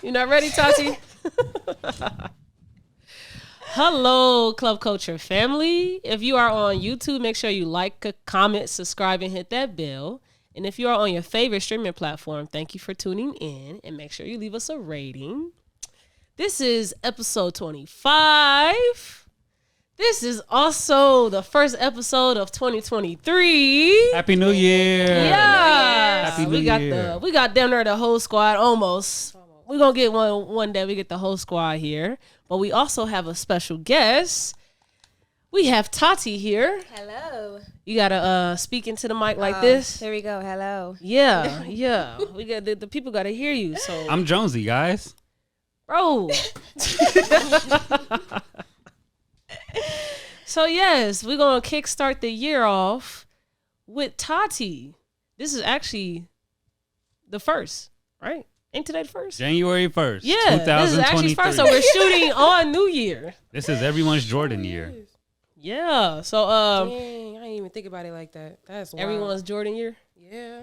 You not ready, Taty? Hello, Club Culture family. If you are on YouTube, make sure you like, comment, subscribe, and hit that bell. And if you are on your favorite streaming platform, thank you for tuning in. And make sure you leave us a rating. This is episode 25. This is also the first episode of 2023. Happy New Year. Yeah. Happy New Year. We got down there the whole squad almost. We're going to get one day. We get the whole squad here. But we also have a special guest. We have Taty here. Hello. You got to speak into the mic like this. Here we go. Hello. Yeah. We got the people got to hear you. So I'm Jonesy, guys. Bro. So yes, we're going to kickstart the year off with Taty. This is actually the first, right? Ain't today the first? January 1st, Yeah, 2023. this is actually first, so we're shooting on New Year. This is everyone's Jordan year. Yeah, so Dang, I didn't even think about it like that. That's wild. everyone's Jordan year. Yeah.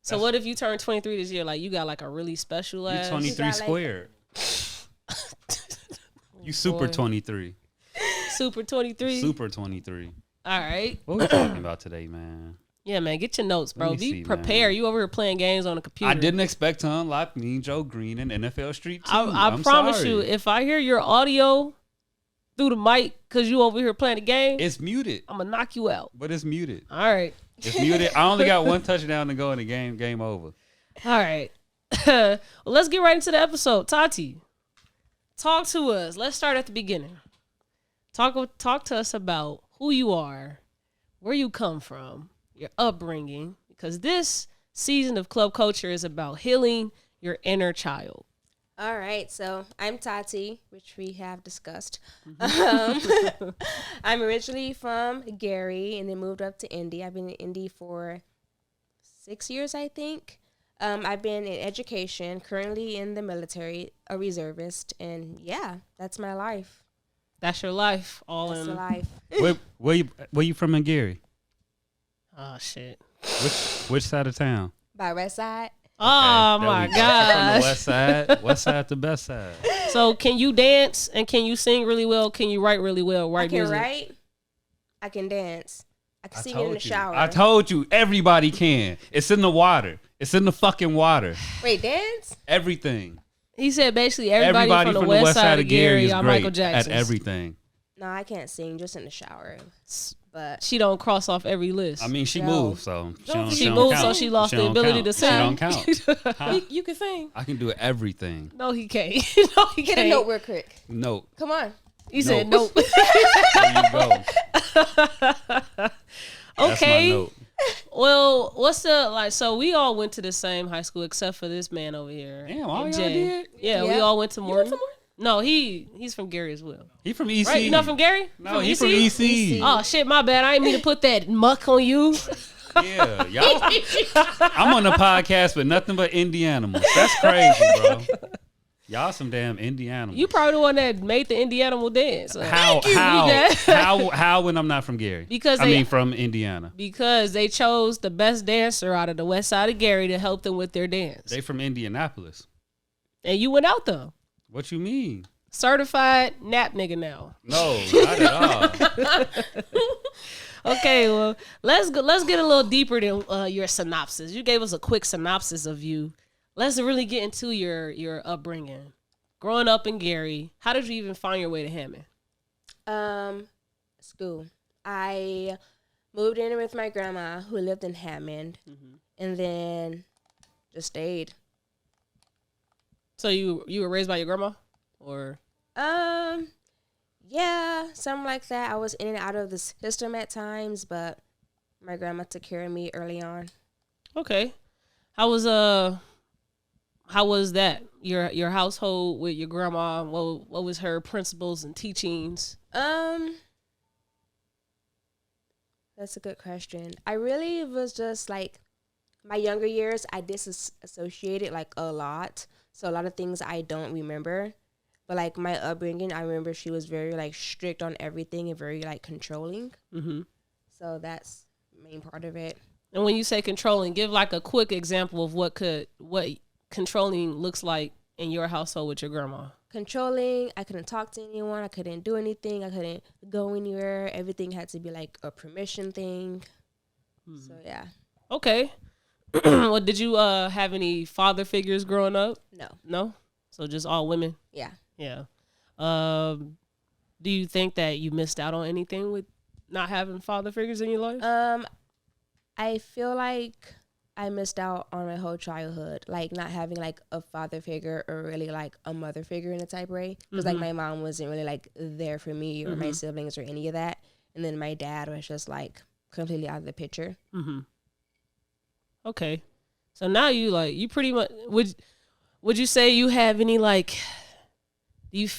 So what if you turn 23 this year? Like you got like a really special You ass. 23 like- squared. You super boy. 23. Super 23. Super 23. All right. What we talking about today, man? Yeah, man, get your notes, bro. Let me Be see, prepared. man. You over here playing games on the computer. I didn't expect to unlock Mean Joe Green and NFL Street 2. I promise you, if I hear your audio through the mic because you over here playing the game, it's muted, I'm going to knock you out. but it's muted. All right. It's muted. I only got one touchdown to go in the game. Game over. All right. Well, let's get right into the episode. Taty, talk to us. Let's start at the beginning. Talk to us about who you are, where you come from, your upbringing, because this season of Club Culture is about healing your inner child. All right. So I'm Taty, which we have discussed. I'm originally from Gary and then moved up to Indy. I've been in Indy for 6 years, I think. I've been in education, currently in the military, a reservist. And yeah, that's my life. That's your life. That's the life. Where you from in Gary? Oh, shit. Which side of town? By West Side. Oh, Okay, my there we go. From the gosh. west side. West side to best side. So can you dance and can you sing really well? Can you write really well? I can music? write. I can dance. I can sing it in the shower. I told you, everybody can. It's in the water. It's in the fucking water. Wait, dance? Everything. He said basically everybody from the west side of Gary is are great Michael Jackson. at everything. No, I can't sing, just in the shower. But She don't cross off every list. I mean, she No. moved, so she don't moved, count. so she lost the don't ability count. to She sing. don't count. Huh? You can sing. I can do everything. No, he can't. No, he get can't. a note real quick. No. Come on. He said Nope. nope. There you go. That's my Okay. note. Well, what's the like? So we all went to the same high school except for this man over here. Damn, all and y'all Jay. did? Yeah, we Yeah. all went to Morton. from Morton? No, he's from Gary as well. He from EC. Right? You not from Gary? No, he from EC. Oh shit, my bad. I didn't mean to put that muck on you. Yeah, y'all. I'm on the podcast with nothing but indie animals. That's crazy, bro. Y'all some damn indie animals. You probably the one that made the Indiana dance. How when I'm not from Gary? Because I they- mean from Indiana. Because they chose the best dancer out of the west side of Gary to help them with their dance. They from Indianapolis. And you went out though. What you mean? Certified nap nigga now. No, not at all. Okay, well, let's get a little deeper than your synopsis. You gave us a quick synopsis of you. Let's really get into your upbringing. Growing up in Gary, how did you even find your way to Hammond? School. I moved in with my grandma who lived in Hammond, and then just stayed. So you were raised by your grandma, or Yeah, something like that. I was in and out of the system at times, but my grandma took care of me early on. okay? How was that? Your household with your grandma? What was her principles and teachings? That's a good question. I really was just like, my younger years, I disassociated like a lot. So a lot of things I don't remember. But like my upbringing, I remember she was very like strict on everything and very like controlling. Mm-hmm. So that's the main part of it. And when you say controlling, give like a quick example of what controlling looks like in your household with your grandma? Controlling. I couldn't talk to anyone. I couldn't do anything. I couldn't go anywhere. Everything had to be like a permission thing. So yeah. Okay. Well, did you have any father figures growing up? No. So just all women. Yeah. Yeah. Do you think that you missed out on anything with not having father figures in your life? I feel like I missed out on my whole childhood, like not having like a father figure or really like a mother figure in a type way. Because like my mom wasn't really like there for me or my siblings or any of that. And then my dad was just like completely out of the picture. Okay. So now you pretty much, would you say you have any like,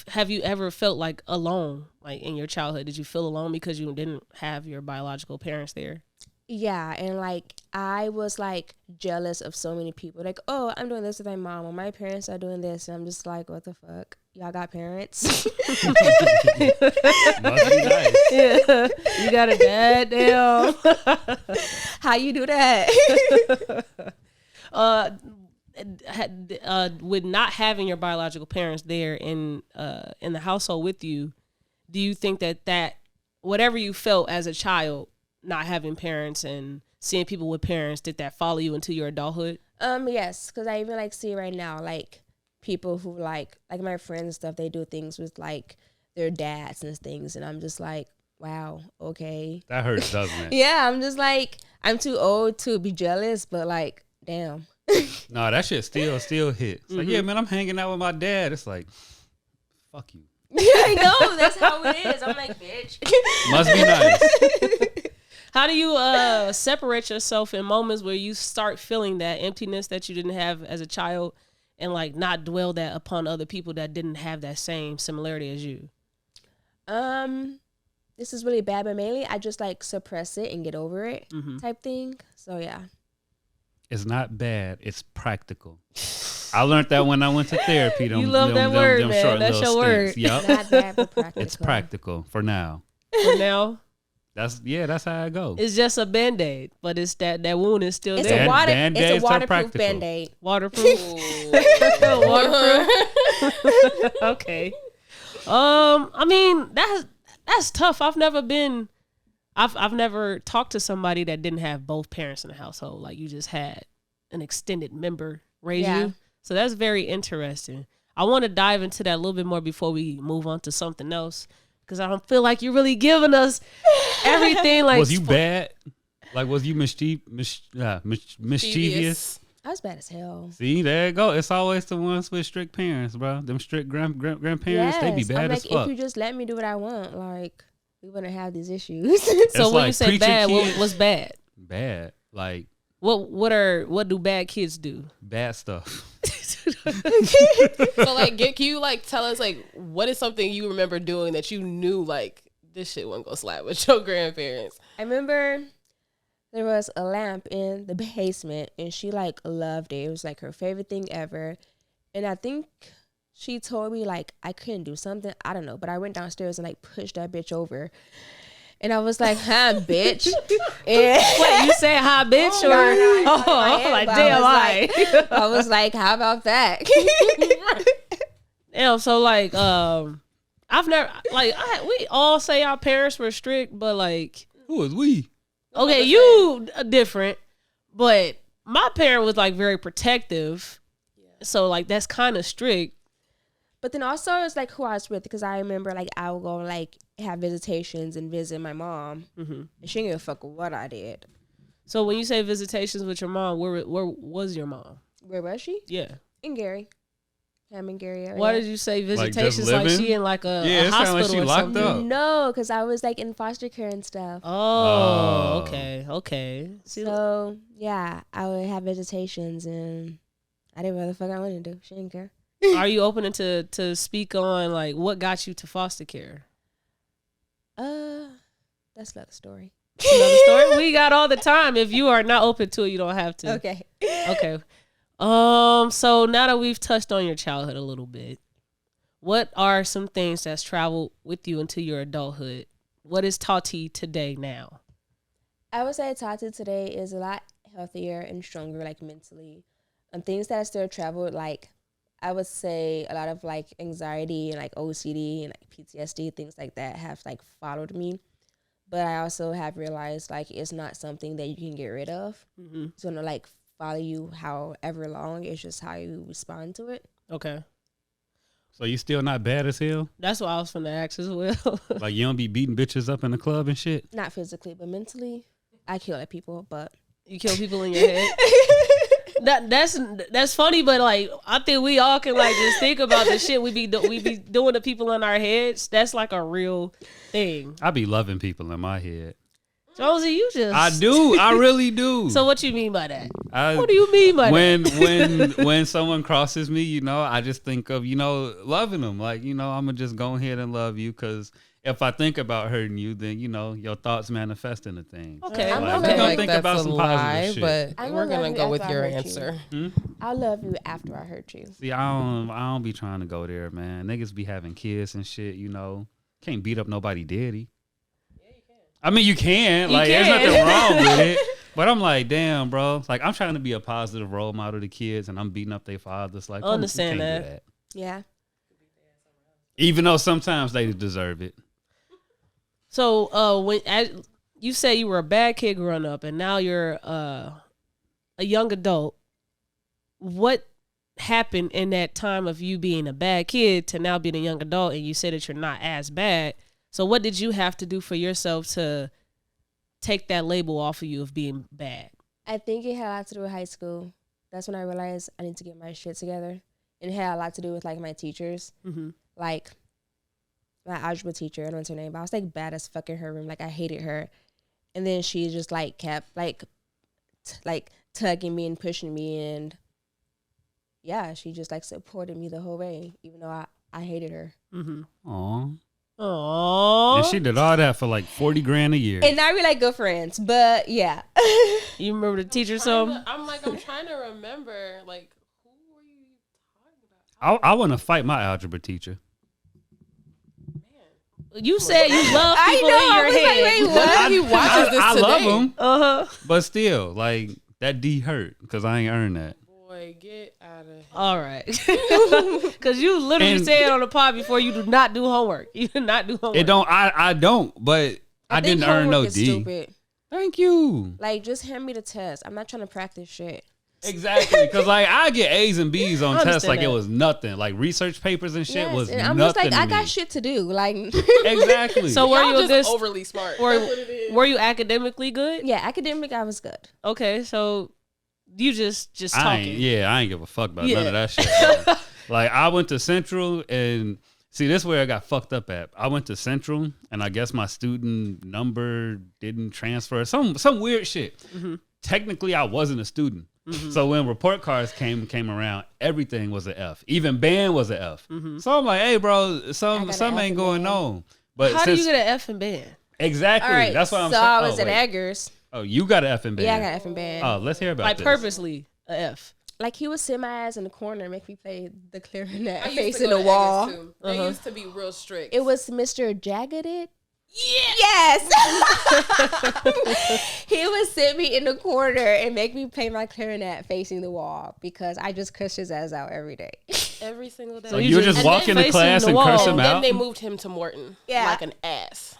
have you ever felt like alone, like in your childhood? Did you feel alone because you didn't have your biological parents there? Yeah, and like I was like jealous of so many people. Like, oh, I'm doing this with my mom, or my parents are doing this, and I'm just like, what the fuck? Y'all got parents? Must be nice. Yeah, you got a dad, damn. How you do that? With not having your biological parents there in the household with you, do you think that whatever you felt as a child, not having parents and seeing people with parents, did that follow you into your adulthood? Yes, because I even like see right now like people who like my friends and stuff, they do things with like their dads and things, and I'm just like, wow, okay. That hurts, doesn't it? Yeah, I'm just like, I'm too old to be jealous, but like, damn. No, that shit still hit. It's like, yeah, man, I'm hanging out with my dad. It's like, fuck you. I know, that's how it is. I'm like, bitch. Must be nice. How do you separate yourself in moments where you start feeling that emptiness that you didn't have as a child, and like not dwell that upon other people that didn't have that same similarity as you? This is really bad, but mainly I just like suppress it and get over it type thing. So yeah. It's not bad. It's practical. I learned that when I went to therapy. You love that word, man. That's your word. Yep. Not bad, but practical. It's practical for now. For now, That's how I go. it's just a Band-Aid, but it's that wound is still It's there. Band-Aids a are waterproof practical. Band-Aid. Waterproof. Waterproof. Okay. I mean, that's tough. I've never talked to somebody that didn't have both parents in the household. Like you just had an extended member raise you. So that's very interesting. I want to dive into that a little bit more before we move on to something else, because I don't feel like you're really giving us everything. Like, was you bad? Like, was you mischievous? I was bad as hell. See, there you go. It's always the ones with strict parents, bro. Them strict grandparents, they be bad I'm as like, fuck. if you just let me do what I want, like, we wouldn't have these issues. so when like you say preaching bad, kids. what's bad? Bad, like What do bad kids do? bad stuff. So like, can you like tell us like what is something you remember doing that you knew like this shit wasn't gonna slap with your grandparents? I remember there was a lamp in the basement, and she like loved it. It was like her favorite thing ever. And I think she told me like I couldn't do something. I don't know, but I went downstairs and like pushed that bitch over. And I was like, huh, bitch. And Wait, you say hi, bitch, or I'm like, damn, I was like, how about that? Damn, so like, I've never like we all say our parents were strict, but like, Who is we? okay, you different, but my parent was like very protective, so like that's kind of strict. But then also it's like who I was with, because I remember like I would go like have visitations and visit my mom, and she didn't give a fuck what I did. So when you say visitations with your mom, where was your mom? Where was she? Yeah. In Gary. I'm in Gary area. Why did you say just visitations like living? she in like a Yeah, it sound hospital like she or locked something? up. No, because I was like in foster care and stuff. Oh, okay. See, So yeah, I would have visitations, and I did what the fuck I wanted to do. She didn't care. are you open to speak on like what got you to foster care? That's another story. Another story. We got all the time. If you are not open to it, you don't have to. Okay. Okay. So now that we've touched on your childhood a little bit, what are some things that's traveled with you into your adulthood? What is Taty today now? I would say Taty today is a lot healthier and stronger, like mentally. And things that I still traveled, like I would say a lot of like anxiety and like OCD and like PTSD, things like that have like followed me. But I also have realized like it's not something that you can get rid of. Mm-hmm. It's gonna like follow you however long. It's just how you respond to it. Okay. So you still not bad as hell? That's what I was finna ask as well. Like you don't be beating bitches up in the club and shit? Not physically, but mentally, I kill at people. But You kill people in your head. That's funny, but like I think we all can like just think about the shit we be doing to people in our heads. That's like a real thing. I be loving people in my head. Jonesy, you just I do. I really do. So what you mean by that? I, What do you mean by that? when someone crosses me, you know, I just think of, you know, loving them. Like, you know, I'm gonna just go ahead and love you because if I think about hurting you, then you know your thoughts manifest into things. Okay, I'm Like, gonna we gonna like think that's about a some lie, positive shit. but I'm we're gonna gonna love go you with after I your hurt you. answer. I'll love you after I hurt you. See, I don't be trying to go there, man. Niggas be having kids and shit, you know. Can't beat up nobody daddy. I mean, you can. You Like, can. there's nothing wrong with it. But I'm like, damn, bro. Like, I'm trying to be a positive role model to kids, and I'm beating up their fathers. Like, I understand you can't that. do that. Yeah. Even though sometimes they deserve it. So you say you were a bad kid growing up, and now you're a young adult. What happened in that time of you being a bad kid to now being a young adult, and you say that you're not as bad? So what did you have to do for yourself to take that label off of you of being bad? I think it had a lot to do with high school. That's when I realized I need to get my shit together. And it had a lot to do with like my teachers. Mm-hmm. Like my algebra teacher, I don't know her name, but I was like bad as fuck in her room. Like I hated her. And then she just like kept like tugging me and pushing me, and yeah, she just like supported me the whole way, even though I hated her. Mm-hmm. Aw. Aww. And she did all that for like $40,000 a year. And now we're like good friends, but yeah. You remember the teacher? I'm trying to remember, like, who were you talking about? I want to fight my algebra teacher. You said you love I people know, in your I was like, head. wait, what? He watches this I today. love him, Uh-huh. but still, like, that D hurt because I ain't earned that. Boy, get out of here. All right. Because you literally And- said on the pod before you do not do homework. You do not do homework. It don't. I don't. But I think didn't earn no homework is D. Stupid. Thank you. Like, just hand me the test. I'm not trying to practice shit. Exactly. Because like I get A's and B's on I tests like understand it that. was nothing. Like research papers and shit Yes, was and nothing I'm just like, to I me. got shit to do. Like, Exactly. So were Y'all you a just good? overly smart. That's what it is. Were you academically good? yeah, academic, I was good. Okay, so you just I talking. ain't give a fuck about Yeah. none of that shit. bro. Like I went to Central and see this is where I got fucked up at. I went to Central and I guess my student number didn't transfer. Some weird shit. Mm-hmm. Technically, I wasn't a student. So when report cards came around, everything was an F. Even band was an F. Mm-hmm. So I'm like, hey, bro, some got an F ain't in going band. on. But How do since, you get an F in band? exactly, All right, that's what I'm so saying. I was oh, at wait. Eggers. Oh, you got an F in band. Yeah, I got F in band. Oh, let's hear about Like this. purposely a F. Like, he would sit my ass in the corner and make me play the clarinet I used to facing go the to wall. Eggers, too. They used to be real strict. It was Mr. Jaggeded. Yes. He would sit me in the corner and make me play my clarinet facing the wall because I just cussed his ass out every day. every single day. So you would just and walk then into facing class the and wall. curse him And then out? they moved him to Morton. Yeah. Like an ass.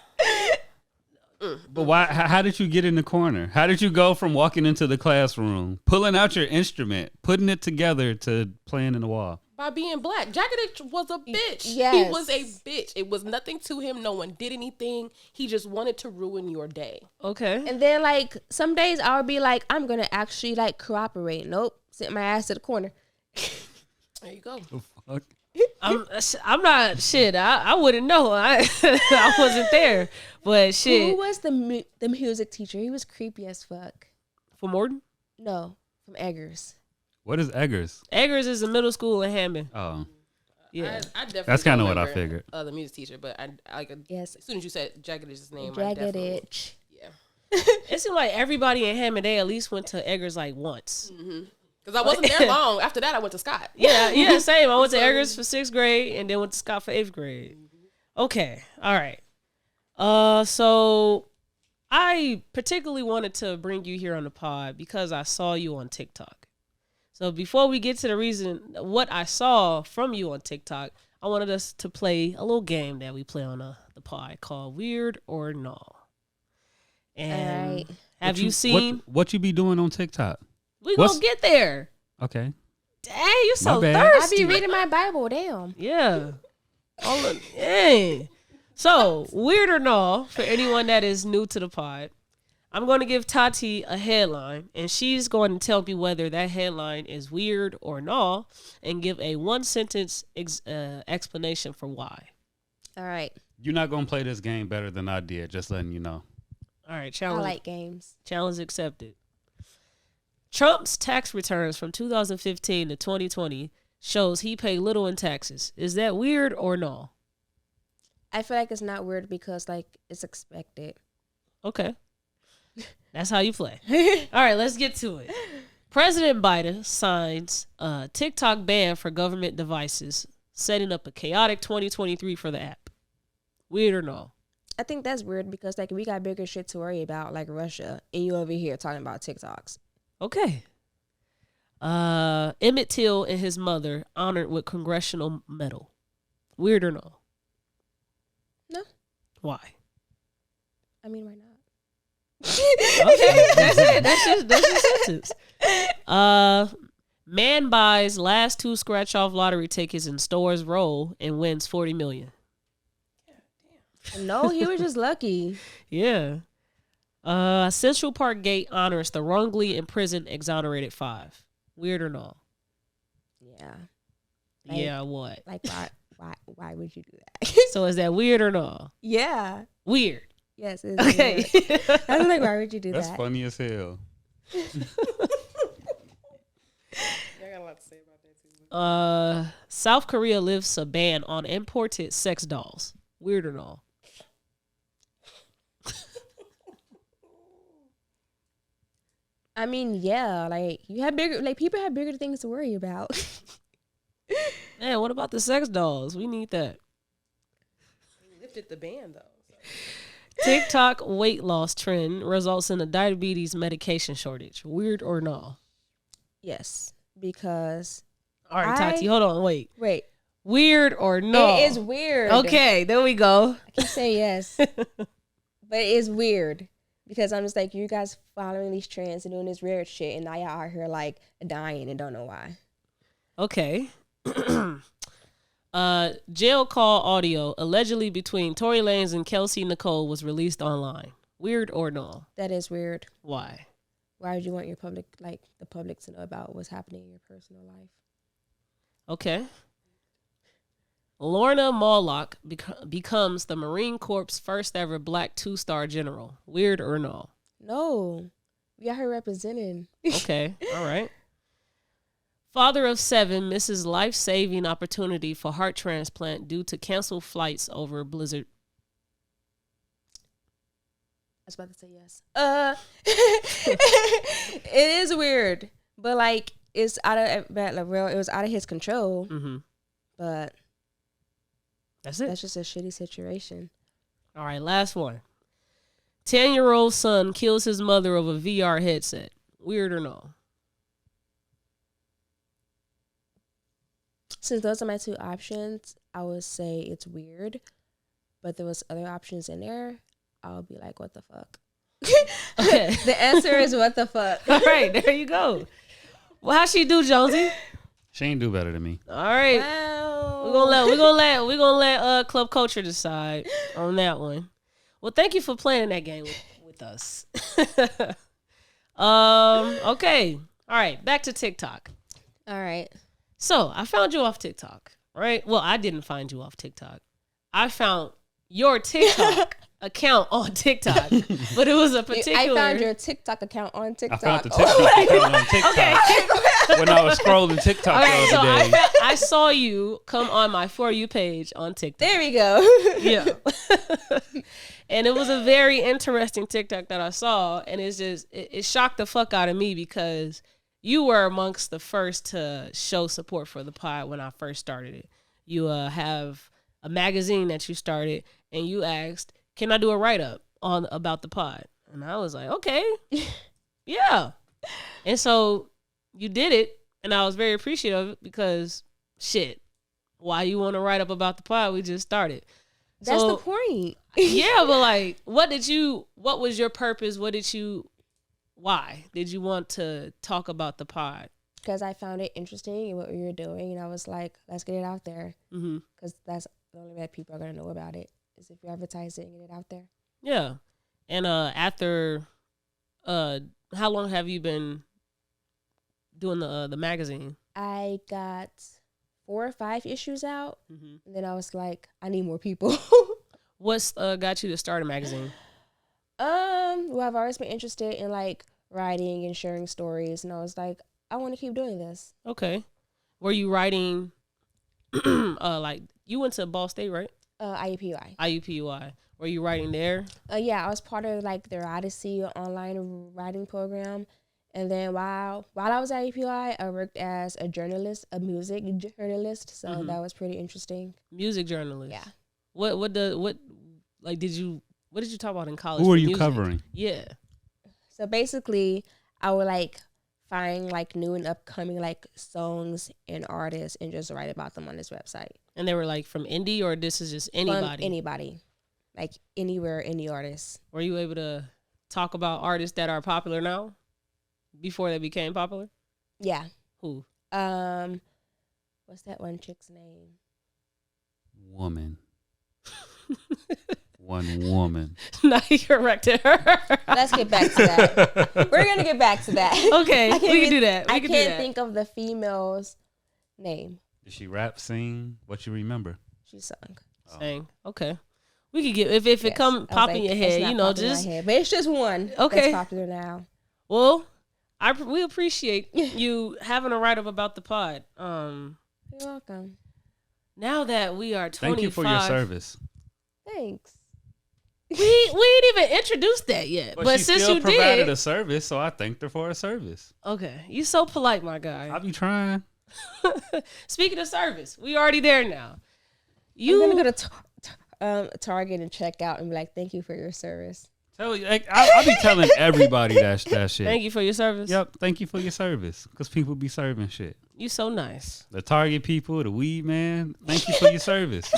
But why? How did you get in the corner? How did you go from walking into the classroom, pulling out your instrument, putting it together to playing in the wall? By being black. Jagged was a bitch. Yes. He was a bitch. It was nothing to him. No one did anything. He just wanted to ruin your day. Okay. And then, like, some days I would be like, I'm going to actually, like, cooperate. Nope. Sit my ass to the corner. There you go. Fuck. I'm not shit. I wouldn't know. I wasn't there. But shit. Who was the music teacher? He was creepy as fuck. For Morton? No, from Eggers. What is Eggers? Eggers is a middle school in Hammond. Oh, Yeah. I definitely That's kinda don't what I remember, figure. The music teacher, but I could. Yes. As soon as you said Jagged is his name, I Jagged definitely. Itch. Yeah. It seemed like everybody in Hammond, they at least went to Eggers like once. Because I wasn't there long. After that, I went to Scott. Yeah, same. I went to Eggers for 6th grade and then went to Scott for 8th grade. Okay. All right. So I particularly wanted to bring you here on the pod because I saw you on TikTok. So before we get to the reason, what I saw from you on TikTok, I wanted us to play a little game that we play on the pod called Weird or No. And All right. have you seen? what you be doing on TikTok? We gonna get there. Okay. Dang, you so bad. I thirsty. be reading my Bible. Damn. Yeah. Dang. So, weird or no, for anyone that is new to the pod, I'm going to give Taty a headline, and she's going to tell me whether that headline is weird or no, and give a one-sentence explanation for why. All right. You're not gonna play this game better than I did. Just letting you know. All right, I challenge. like games. Challenge accepted. Trump's tax returns from 2015 to 2020 shows he paid little in taxes. Is that weird or no? I feel like it's not weird because like it's expected. Okay. That's how you play. All right, let's get to it. President Biden signs a TikTok ban for government devices, setting up a chaotic 2023 for the app. Weird or no? I think that's weird because like we got bigger shit to worry about, like Russia, and you over here talking about TikToks. Okay. Emmett Till and his mother honored with congressional medal. Weird or no? No. Why? I mean, why not? Okay, that's it. That's your sentence. Man buys last 2 scratch-off lottery tickets in stores roll and wins $40 million. No, he was just lucky. Yeah. Central Park Gate honors the wrongly imprisoned exonerated 5. Weird or no? Yeah. Yeah, what? Like why would you do that? So is that weird or no? Yeah. Weird. Yes. It's Okay. weird. I was like, why would you do That's that? funny as hell. I got a lot to say about that too. South Korea lifts a ban on imported sex dolls. Weird or no? I mean, yeah, like you have bigger, like people have bigger things to worry about. Man, what about the sex dolls? We need that. We lifted the ban though. So. TikTok weight loss trend results in a diabetes medication shortage. Weird or no? Yes, because All right, Taty, hold on, wait. wait, Weird or no? it is weird. Okay, there we go. I can say yes, but it is weird because I'm just like you guys following these trends and doing this weird shit, and now y'all out here like dying and don't know why. Okay. Jail call audio allegedly between Tory Lanez and Kelsey Nicole was released online. Weird or no? That is weird. Why? Why would you want your public, like the public, to know about what's happening in your personal life? Okay. Lorna Morlock becomes the Marine Corps' first ever black 2-star general. Weird or no? No, we got her representing. Okay. All right. Father of 7 misses life-saving opportunity for heart transplant due to canceled flights over blizzard. I was about to say yes. It is weird, but like it's out of it was out of his control. Mm-hmm. But That's it. that's just a shitty situation. All right, last one. 10-year-old son kills his mother over VR headset. Weird or no? Since those are my 2 options, I would say it's weird. But there was other options in there. I'll be like, what the fuck? Okay. The answer is what the fuck. All right, there you go. Well, how she do, Jonesy? She ain't do better than me. All right. Wow. We're gonna let Club Culture decide on that one. Well, thank you for playing that game with us. Okay. All right, back to TikTok. All right. So I found you off TikTok, right? Well, I didn't find you off TikTok. I found your TikTok account on TikTok, but it was a particular. I found your TikTok account on I TikTok. found the TikTok account on TikTok Okay. when I was scrolling TikTok Okay, the so other day. I saw you come on my For You page on TikTok. There we go. Yeah. And it was a very interesting TikTok that I saw, and it's just it shocked the fuck out of me because you were amongst the first to show support for the pod when I first started it. You have a magazine that you started, and you asked, "Can I do a write up on about the pod?" And I was like, "Okay, yeah." And so you did it, And I was very appreciative because shit, why you want to write up about the pod? We just started. That's So, the point. yeah, but like, what was your purpose? Why did you want to talk about the pod? Because I found it interesting in what we were doing, and I was like, let's get it out there. Mm-hmm. Because that's the only way people are going to know about it, is if you advertise it and get it out there. Yeah. And after, how long have you been doing the magazine? I got 4 or 5 issues out, Mm-hmm. and then I was like, I need more people. What's got you to start a magazine? Well, I've always been interested in like writing and sharing stories, and I was like, I want to keep doing this. Okay. Were you writing, like, you went to Ball State, right? IUPUI. IUPUI. Were you writing there? Yeah, I was part of like their Odyssey online writing program. And then while I was at IUPUI, I worked as a journalist, a music journalist. So Mhm. that was pretty interesting. Music journalist. Yeah. What did you talk about in college? Who for are you music? covering? Yeah. So basically, I would like find like new and upcoming like songs and artists and just write about them on this website. And they were like from indie, or this is just anybody? From anybody. Like anywhere, any artist. Were you able to talk about artists that are popular now before they became popular? Yeah. Who? What's that one chick's name? Woman. One woman. Now you corrected her. Let's get back to that. We're gonna get back to that. Okay, I we can't can do that. We I can do can't that. think of the female's name. Did she rap, sing? What you remember? She sung. Saying, okay. We could get if it Yes. come I was pop like, in your it's head, not you know, popping in my just head, but it's just one. Okay. That's popular now. well, we appreciate you having a write up about the pod. You're welcome. Now that we are 25, Thank you for your service. Thanks. we ain't even introduced that yet. But she since still you provided did, a service, so I thanked her for her service. okay, you so polite, my I guy. be trying. Speaking of service, we already there now. I'm gonna go to Target and check out and be like, "Thank you for your service." Tell you, I be telling everybody that shit. Thank you for your service. Yep, thank you for your service. Because people be serving shit. You so nice. The Target people, the weed man, thank you for your service.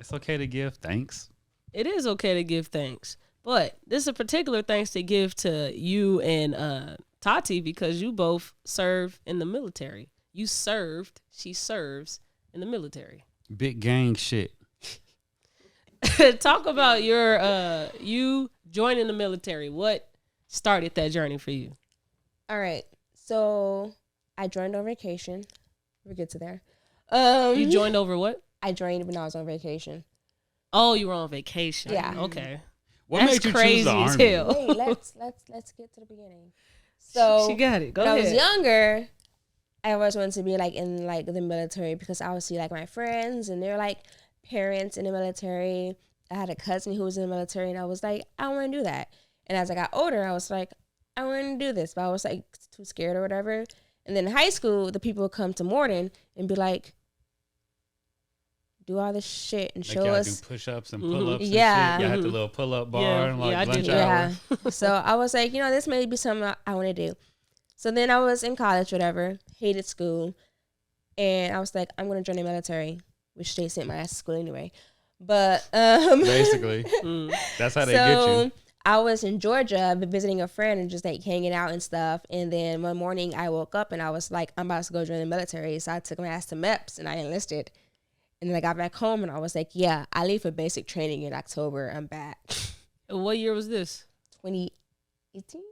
It's okay to give thanks. It is okay to give thanks, but this is a particular thanks to give to you and Taty because you both serve in the military. You served, she serves in the military. Big gang shit. Talk about your you joining the military. What started that journey for you? All right. So I joined on vacation. We'll get to there. You joined over what? I joined when I was on vacation. Oh, you were on vacation. Yeah. Okay. What That's made you crazy choose the as army? hell. Wait, let's get to the beginning. So she got it. Go when ahead. I was younger, I always wanted to be like in like the military because I would see like my friends and they're like parents in the military. I had a cousin who was in the military and I was like, I want to do that. And as I got older, I was like, I want to do this, but I was like too scared or whatever. And then in high school, the people would come to Morden and be like, do all this shit and Make show y'all us. do push-ups and pull-ups and Yeah. shit. Y'all had the little pull-up bar Yeah. and like Yeah, I lunch did that. hour. Yeah. So I was like, this may be something I want to do. So then I was in college, whatever, hated school. And I was like, I'm going to join the military, which they sent my ass to school anyway. But Basically. Mm. That's how they get you. I was in Georgia visiting a friend and just like hanging out and stuff. And then one morning I woke up and I was like, I'm about to go join the military. So I took my ass to MEPS and I enlisted. And then I got back home and I was like, yeah, I leave for basic training in October. I'm back. What year was this? 2018?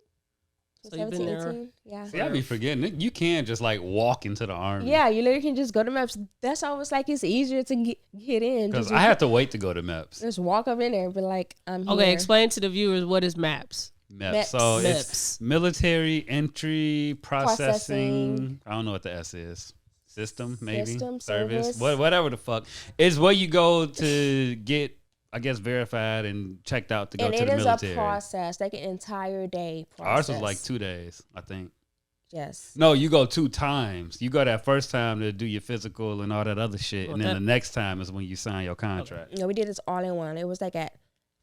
So you've been there. 18? Yeah. See, I be forgetting. You can't just like walk into the army. Yeah, you literally can just go to MEPS. That's always like it's easier to get in. Because Just- I had to wait to go to MEPS. just walk up in there and be like, I'm here. Okay, explain to the viewers what is MAPS. MEPS. So MEPS. it's military entry processing. Processing. I don't know what the S is. System, maybe. System, service. service. Whatever the fuck. It's where you go to get, I guess, verified and checked out to go And to it the is military. a process, like an entire day process. Ours was like 2 days, I think. Yes. No, you go 2 times. You go that first time to do your physical and all that other shit. Well, and then that- the next time is when you sign your contract. No, we did this all in one. It was like at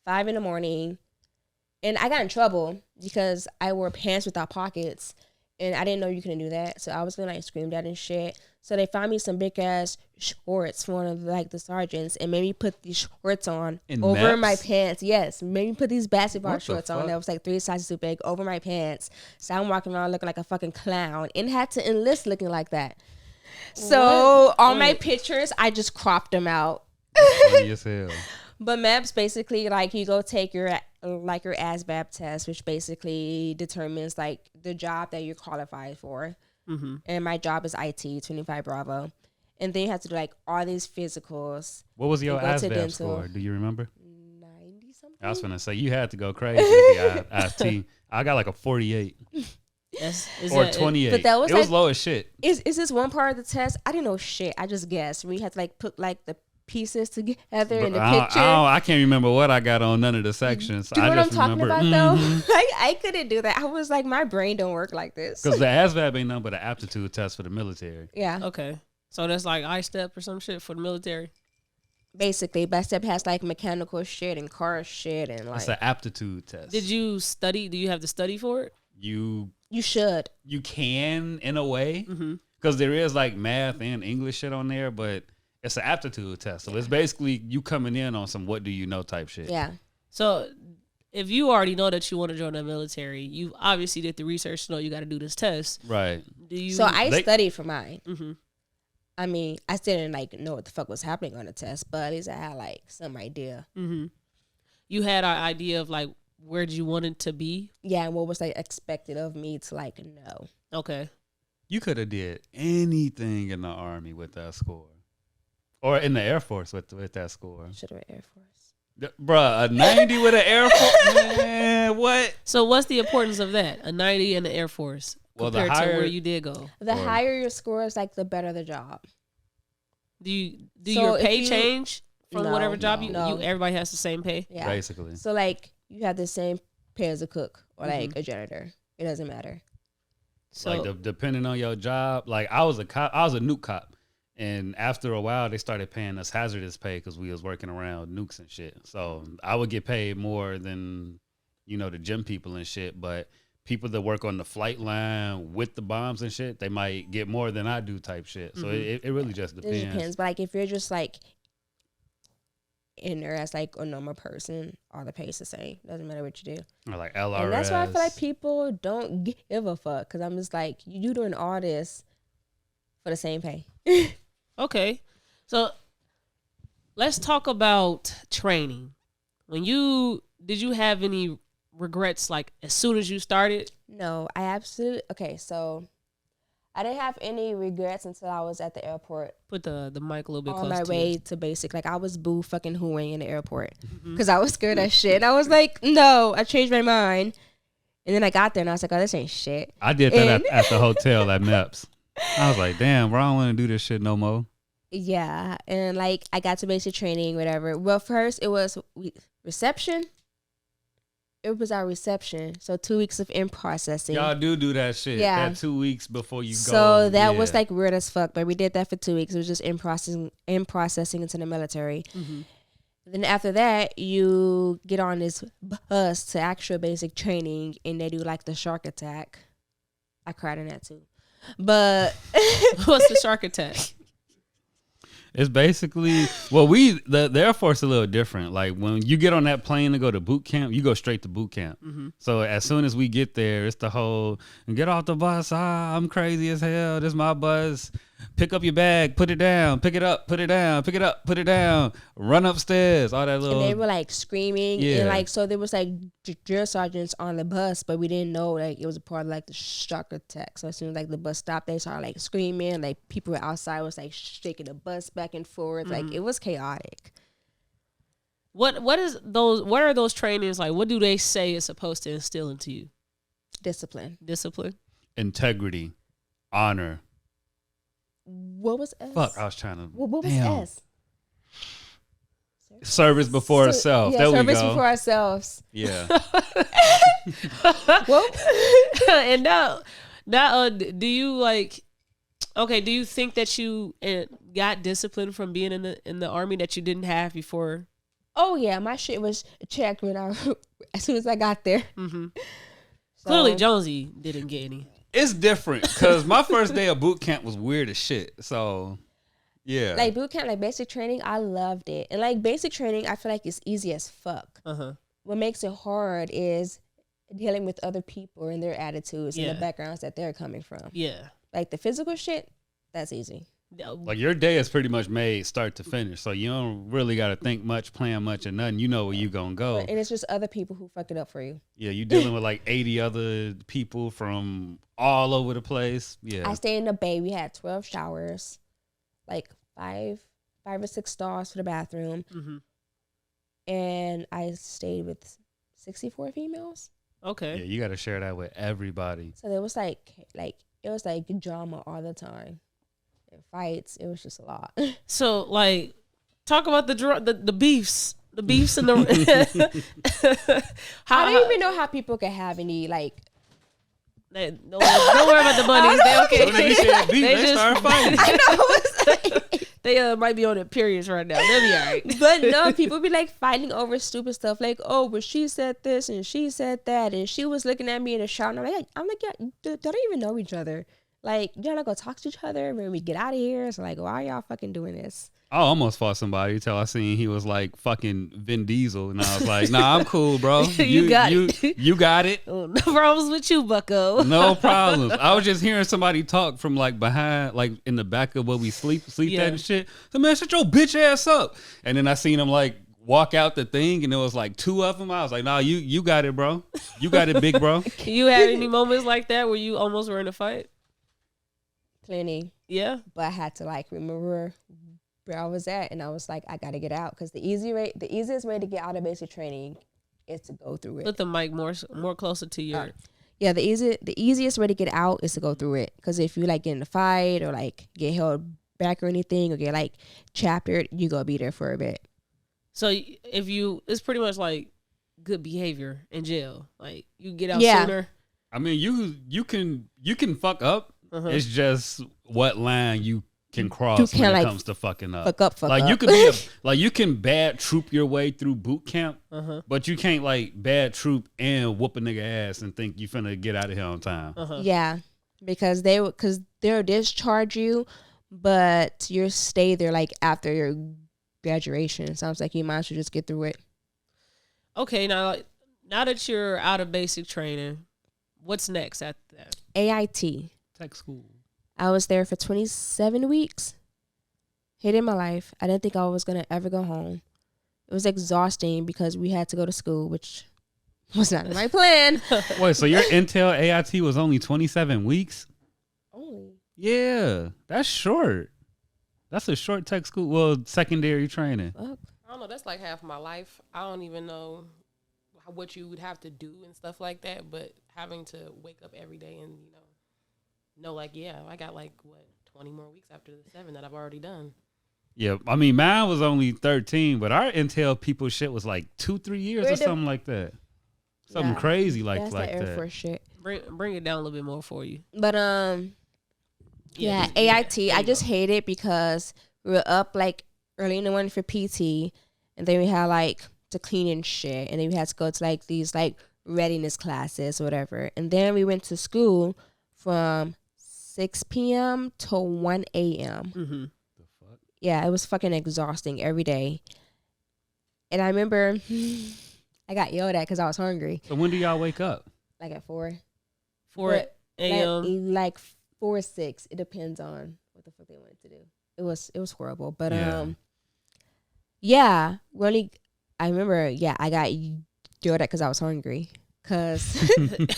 5 a.m. And I got in trouble because I wore pants without pockets. And I didn't know you couldn't do that. So I was getting like screamed at and shit. So they found me some big ass shorts from one of like the sergeants and made me put these shorts on over my pants. Yes, made me put these basketball shorts on that was like 3 sizes too big over my pants. So I'm walking around looking like a fucking clown and had to enlist looking like that. So all my pictures, I just cropped them out. Funny as hell. But MAPS basically like you go take your ASVAB test, which basically determines like the job that you're qualified for. Mm-hmm. And my job is IT 25 Bravo, and then you have to do like all these physicals. What was your ASVAB score? Do you remember? 90 something. I was gonna say you had to go crazy to be IT. I got like a 48 or 28. But that was was low as shit. Is this one part of the test? I didn't know shit. I just guessed. We had to like put like the pieces together in the picture. I can't remember what I got on none of the sections. Do you know what I'm talking about though? Mm-hmm. I couldn't do that. I was like, my brain don't work like this. Because the ASVAB ain't nothing but an aptitude test for the military. Yeah. Okay. So that's like iStep or some shit for the military? Basically, iStep has like mechanical shit and car shit and like. It's an aptitude test. Did you study? Do you have to study for it? You should. You can in a way. Because there is like math and English shit on there, but it's an aptitude test. So it's basically you coming in on some what do you know type shit. Yeah. So if you already know that you want to join the military, you obviously did the research to know you got to do this test. Right. So I studied for mine. Mm-hmm. I mean, I still didn't like know what the fuck was happening on the test, but at least I had like some idea. Mm-hmm. You had an idea of like where you wanted to be? Yeah, and what was like expected of me to like know. Okay. You could have did anything in the Army with that score. Or in the Air Force with that score. Should have been Air Force. Bruh, a 90 with an Air Force? Man, what? So what's the importance of that? A 90 in the Air Force compared to where you did go? The higher your score is, like, the better the job. Do your pay change from whatever job you everybody has the same pay? Yeah. Basically. So, like, you have the same pay as a cook or, like, a janitor. It doesn't matter. So, like, depending on your job, like, I was a nuke cop. And after a while, they started paying us hazardous pay because we was working around nukes and shit. So I would get paid more than, the gym people and shit. But people that work on the flight line with the bombs and shit, they might get more than I do type shit. So it really just depends. It depends. But, like, if you're just, like, in there as, like, a normal person, all the pay is the same. Doesn't matter what you do. Or, like, LRS. And that's why I feel like people don't give a fuck. Because I'm just like, you doing all this for the same pay. Okay, so let's talk about training. Did you have any regrets like as soon as you started? No, so I didn't have any regrets until I was at the airport. Put the mic a little bit on closer my way to basic. Like I was boo fucking hooing in the airport because I was scared of shit. I was like, no, I changed my mind. And then I got there and I was like, oh, this ain't shit. I did that at the hotel at MEPS. I was like, damn, bro, I don't want to do this shit no more. Yeah. And like, I got to basic training, whatever. Well, first it was reception. It was our reception. So 2 weeks of in processing. Y'all do that shit. Yeah. That 2 weeks before you go. So that was like weird as fuck. But we did that for 2 weeks. It was just in processing into the military. Mm-hmm. Then after that, you get on this bus to actual basic training. And they do like the shark attack. I cried in that too. But what's the shark attack? It's basically the Air Force is a little different. Like when you get on that plane to go to boot camp, you go straight to boot camp. Mm-hmm. So as soon as we get there, it's the whole get off the bus. I'm crazy as hell. This is my bus. Pick up your bag, put it down, pick it up, put it down, pick it up, put it down, run upstairs, all that little. And they were like screaming. Yeah. And like, so there was like drill sergeants on the bus, but we didn't know like it was a part of like the shark attack. So as soon as like the bus stopped, they started like screaming. Like people outside was like shaking the bus back and forth. Mm-hmm. Like it was chaotic. What are those trainings like? What do they say is supposed to instill into you? Discipline. Integrity. Honor. What was S? Fuck, I was trying to. What was S? Service before self. Yeah, there we go. Service before ourselves. Yeah. Well, and now, do you like? Okay, do you think that you got discipline from being in the Army that you didn't have before? Oh yeah, my shit was checked as soon as I got there. Mm-hmm. So, clearly, Jonesy didn't get any. It's different because my first day of boot camp was weird as shit. So, yeah. Like boot camp, like basic training, I loved it. And like basic training, I feel like it's easy as fuck. What makes it hard is dealing with other people and their attitudes and the backgrounds that they're coming from. Yeah. Like the physical shit, that's easy. Like your day is pretty much made start to finish. So you don't really got to think much, plan much, or nothing. You know where you going to go. And it's just other people who fuck it up for you. Yeah, you dealing with like 80 other people from all over the place. Yeah. I stayed in the bay. We had 12 showers, like five or six stalls for the bathroom. And I stayed with 64 females. Okay. Yeah, you got to share that with everybody. So there was like it was like drama all the time. And fights. It was just a lot. So like, talk about the beefs. The beefs in the. I don't even know how people can have any like. Don't worry about the bunnies. They okay. So when you said beef, they start fighting. I know. They might be on their periods right now. They'll be all right. But no, people be like fighting over stupid stuff. Like, oh, but she said this and she said that, and she was looking at me in the shower. And I'm like, yeah, they don't even know each other. Like, y'all not gonna talk to each other when we get out of here. So like, why are y'all fucking doing this? I almost fought somebody until I seen he was like fucking Vin Diesel, and I was like, "Nah, I'm cool, bro. You got it. You got it. Oh, no problems with you, Bucko. No problems." I was just hearing somebody talk from like behind, like in the back of where we sleep at and shit. So man, shut your bitch ass up. And then I seen him like walk out the thing, and there was like two of them. I was like, "Nah, you got it, bro. You got it, big bro." You had any moments like that where you almost were in a fight? Plenty. Yeah. But I had to like remember where I was at, and I was like, I gotta get out, because the easiest way to get out of basic training is to go through it. Put the mic more closer to your. Yeah, the easiest way to get out is to go through it, because if you like get in a fight or like get held back or anything or get like chaptered, you gonna be there for a bit. So it's pretty much like good behavior in jail. Like you get out sooner. I mean, you can fuck up. It's just what line you can cross when it comes to fucking up. Fuck up. Like you could be you can bad troop your way through boot camp, but you can't like bad troop and whoop a nigga ass and think you finna get out of here on time. Yeah, because they'll discharge you, but you'll stay there like after your graduation. Sounds like you might as well just get through it. Okay, now that you're out of basic training, what's next after that? AIT. Tech school. I was there for 27 weeks. Hated my life. I didn't think I was going to ever go home. It was exhausting because we had to go to school, which was not in my plan. Wait, so your Intel AIT was only 27 weeks? Only? Yeah, that's short. That's a short tech school. Well, secondary training. Fuck. I don't know. That's like half my life. I don't even know what you would have to do and stuff like that. But having to wake up every day and, like, yeah, I got like, 20 more weeks after the 7 that I've already done. Yeah, I mean, mine was only 13, but our Intel people shit was like 2-3 years or something like that. Something crazy like that's that. Air Force shit. Bring it down a little bit more for you. But yeah, AIT. I just hate it because we were up like early in the morning for PT, and then we had like to clean and shit, and then we had to go to like these like readiness classes or whatever, and then we went to school from 6 p.m. to 1 a.m. Mm-hmm. The fuck? Yeah, it was fucking exhausting every day. And I remember I got yelled at because I was hungry. So when do y'all wake up? Like at 4. 4 a.m. Like 4 or 6. It depends on what the fuck they wanted to do. It was horrible. But yeah, really, I remember. Yeah, I got yelled at because I was hungry. Cause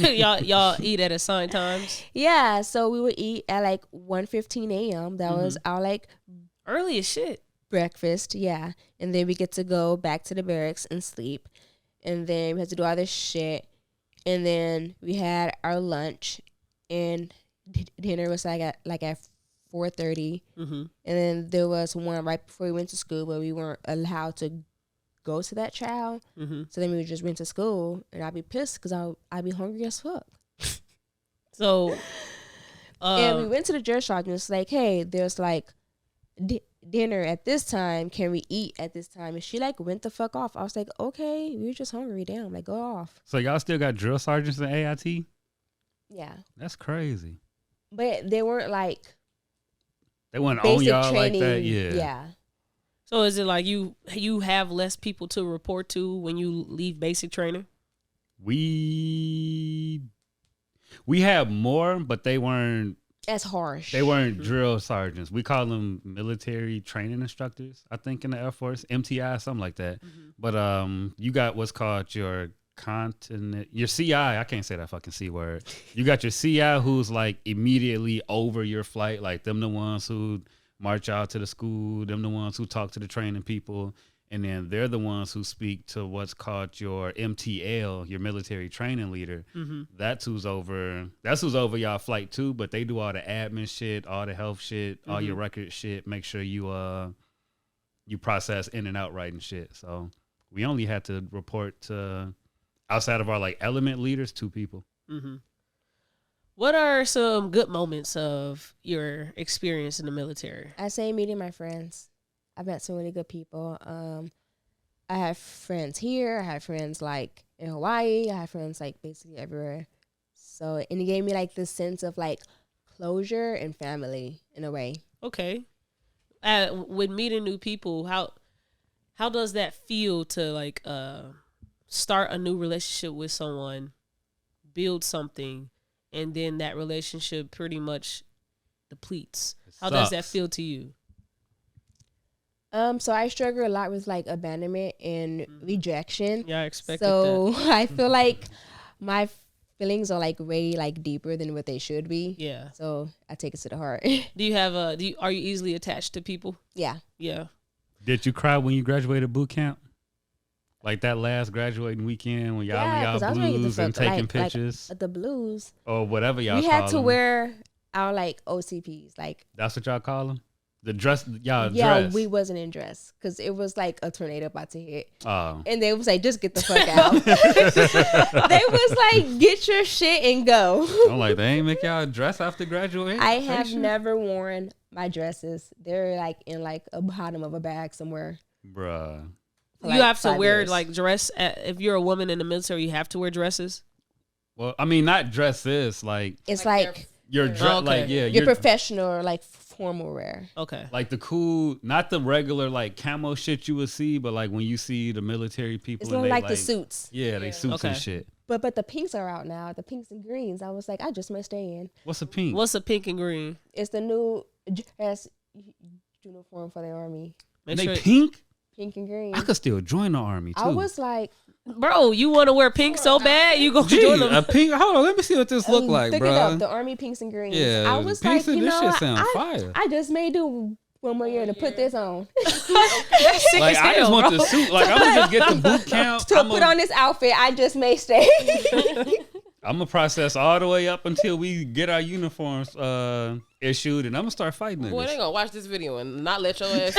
y'all eat at assigned times. Yeah, so we would eat at like 1:15 a.m. That was our like early as shit breakfast. Yeah, and then we get to go back to the barracks and sleep, and then we had to do all this shit, and then we had our lunch, and dinner was like at 4:30, and then there was one right before we went to school, but we weren't allowed to go to that chow. So then we just went to school, and I'd be pissed because I'd be hungry as fuck. So and we went to the jury sergeant. It's like, hey, there's like dinner at this time. Can we eat at this time? And she like went the fuck off. I was like, okay, we were just hungry. Damn, like go off. So y'all still got drill sergeants in AIT? Yeah. That's crazy. But they weren't like They went on basic y'all training. like that. Yeah. Yeah. So is it like you have less people to report to when you leave basic training? We had more, but they weren't. That's harsh. They weren't drill sergeants. We call them military training instructors, I think, in the Air Force, MTI, something like that. But you got what's called your CI. I can't say that fucking C word. You got your CI who's like immediately over your flight, like them the ones who march out to the school, them the ones who talk to the training people. And then they're the ones who speak to what's called your MTL, your military training leader. That's who's over y'all flight too, but they do all the admin shit, all the health shit, all your record shit, make sure you process in and out right and shit. So we only had to report to, outside of our like element leaders, 2 people. What are some good moments of your experience in the military? I say meeting my friends. I've met so many good people. I have friends here. I have friends like in Hawaii. I have friends like basically everywhere. So, and it gave me like this sense of like closure and family in a way. Okay. With meeting new people, how does that feel to like start a new relationship with someone, build something, and then that relationship pretty much depletes? How does that feel to you? So I struggle a lot with like abandonment and rejection. Yeah, I expected so that. I feel like my feelings are like way like deeper than what they should be. Yeah. So I take it to the heart. Do you have are you easily attached to people? Yeah. Yeah. Did you cry when you graduated boot camp? Like that last graduating weekend when y'all blues and taking pictures? Like the blues. Or whatever y'all we call had to them. wear our like OCPs. Like That's what y'all call them? The dress, y'all yeah, dress. we wasn't in dress because it was like a tornado about to hit. Oh. And they was like, just get the fuck out. They was like, get your shit and go. I'm like, they ain't make y'all dress after graduation? I have never worn my dresses. They're like in like a bottom of a bag somewhere. Bruh. You have to wear like dress if you're a woman in the military. You have to wear dresses. Well, I mean, not dresses. Like it's like your dress, like your professional or like formal wear. Okay, like the cool, not the regular like camo shit you would see, but like when you see the military people, it's not like the suits. Yeah, they suits and shit. But the pinks are out now. The pinks and greens. I was like, I just might stay in. What's a pink? What's a pink and green? It's the new dress uniform for the army. And they pink? Pink and green. I could still join the army too. I was like, bro, you want to wear pink so bad? You gonna join them? A pink? Hold on, let me see what this look like, pick bro. it up, the army pinks and greens. Yeah, I was pinks like, and this shit sound fire. I just may do one more year to put this on. That's sick like as I hell, just want bro. the suit. Like I'm gonna just get the boot camp. to put on this outfit. I just may stay. I'm gonna process all the way up until we get our uniforms issued, and I'm gonna start fighting Boy, they niggas. gonna watch this video and not let your ass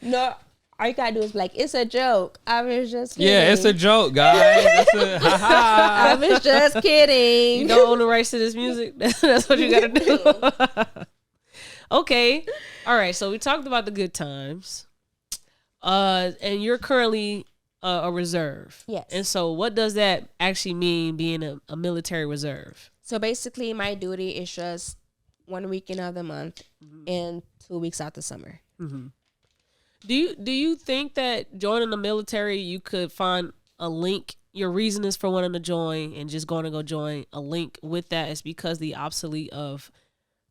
in. No, all you gotta do is be like, it's a joke. I was just kidding. Yeah, it's a joke, guys. It's a I was just kidding. You don't own the rights to this music. That's what you gotta do. Okay, all right. So we talked about the good times, and you're currently a reserve. Yes. And so, what does that actually mean, being a military reserve? So basically, my duty is just 1 weekend of the month and 2 weeks out the summer. Do you think that joining the military, you could find a link? Your reason is for wanting to join and just going to go join, a link with that is because the obsolete of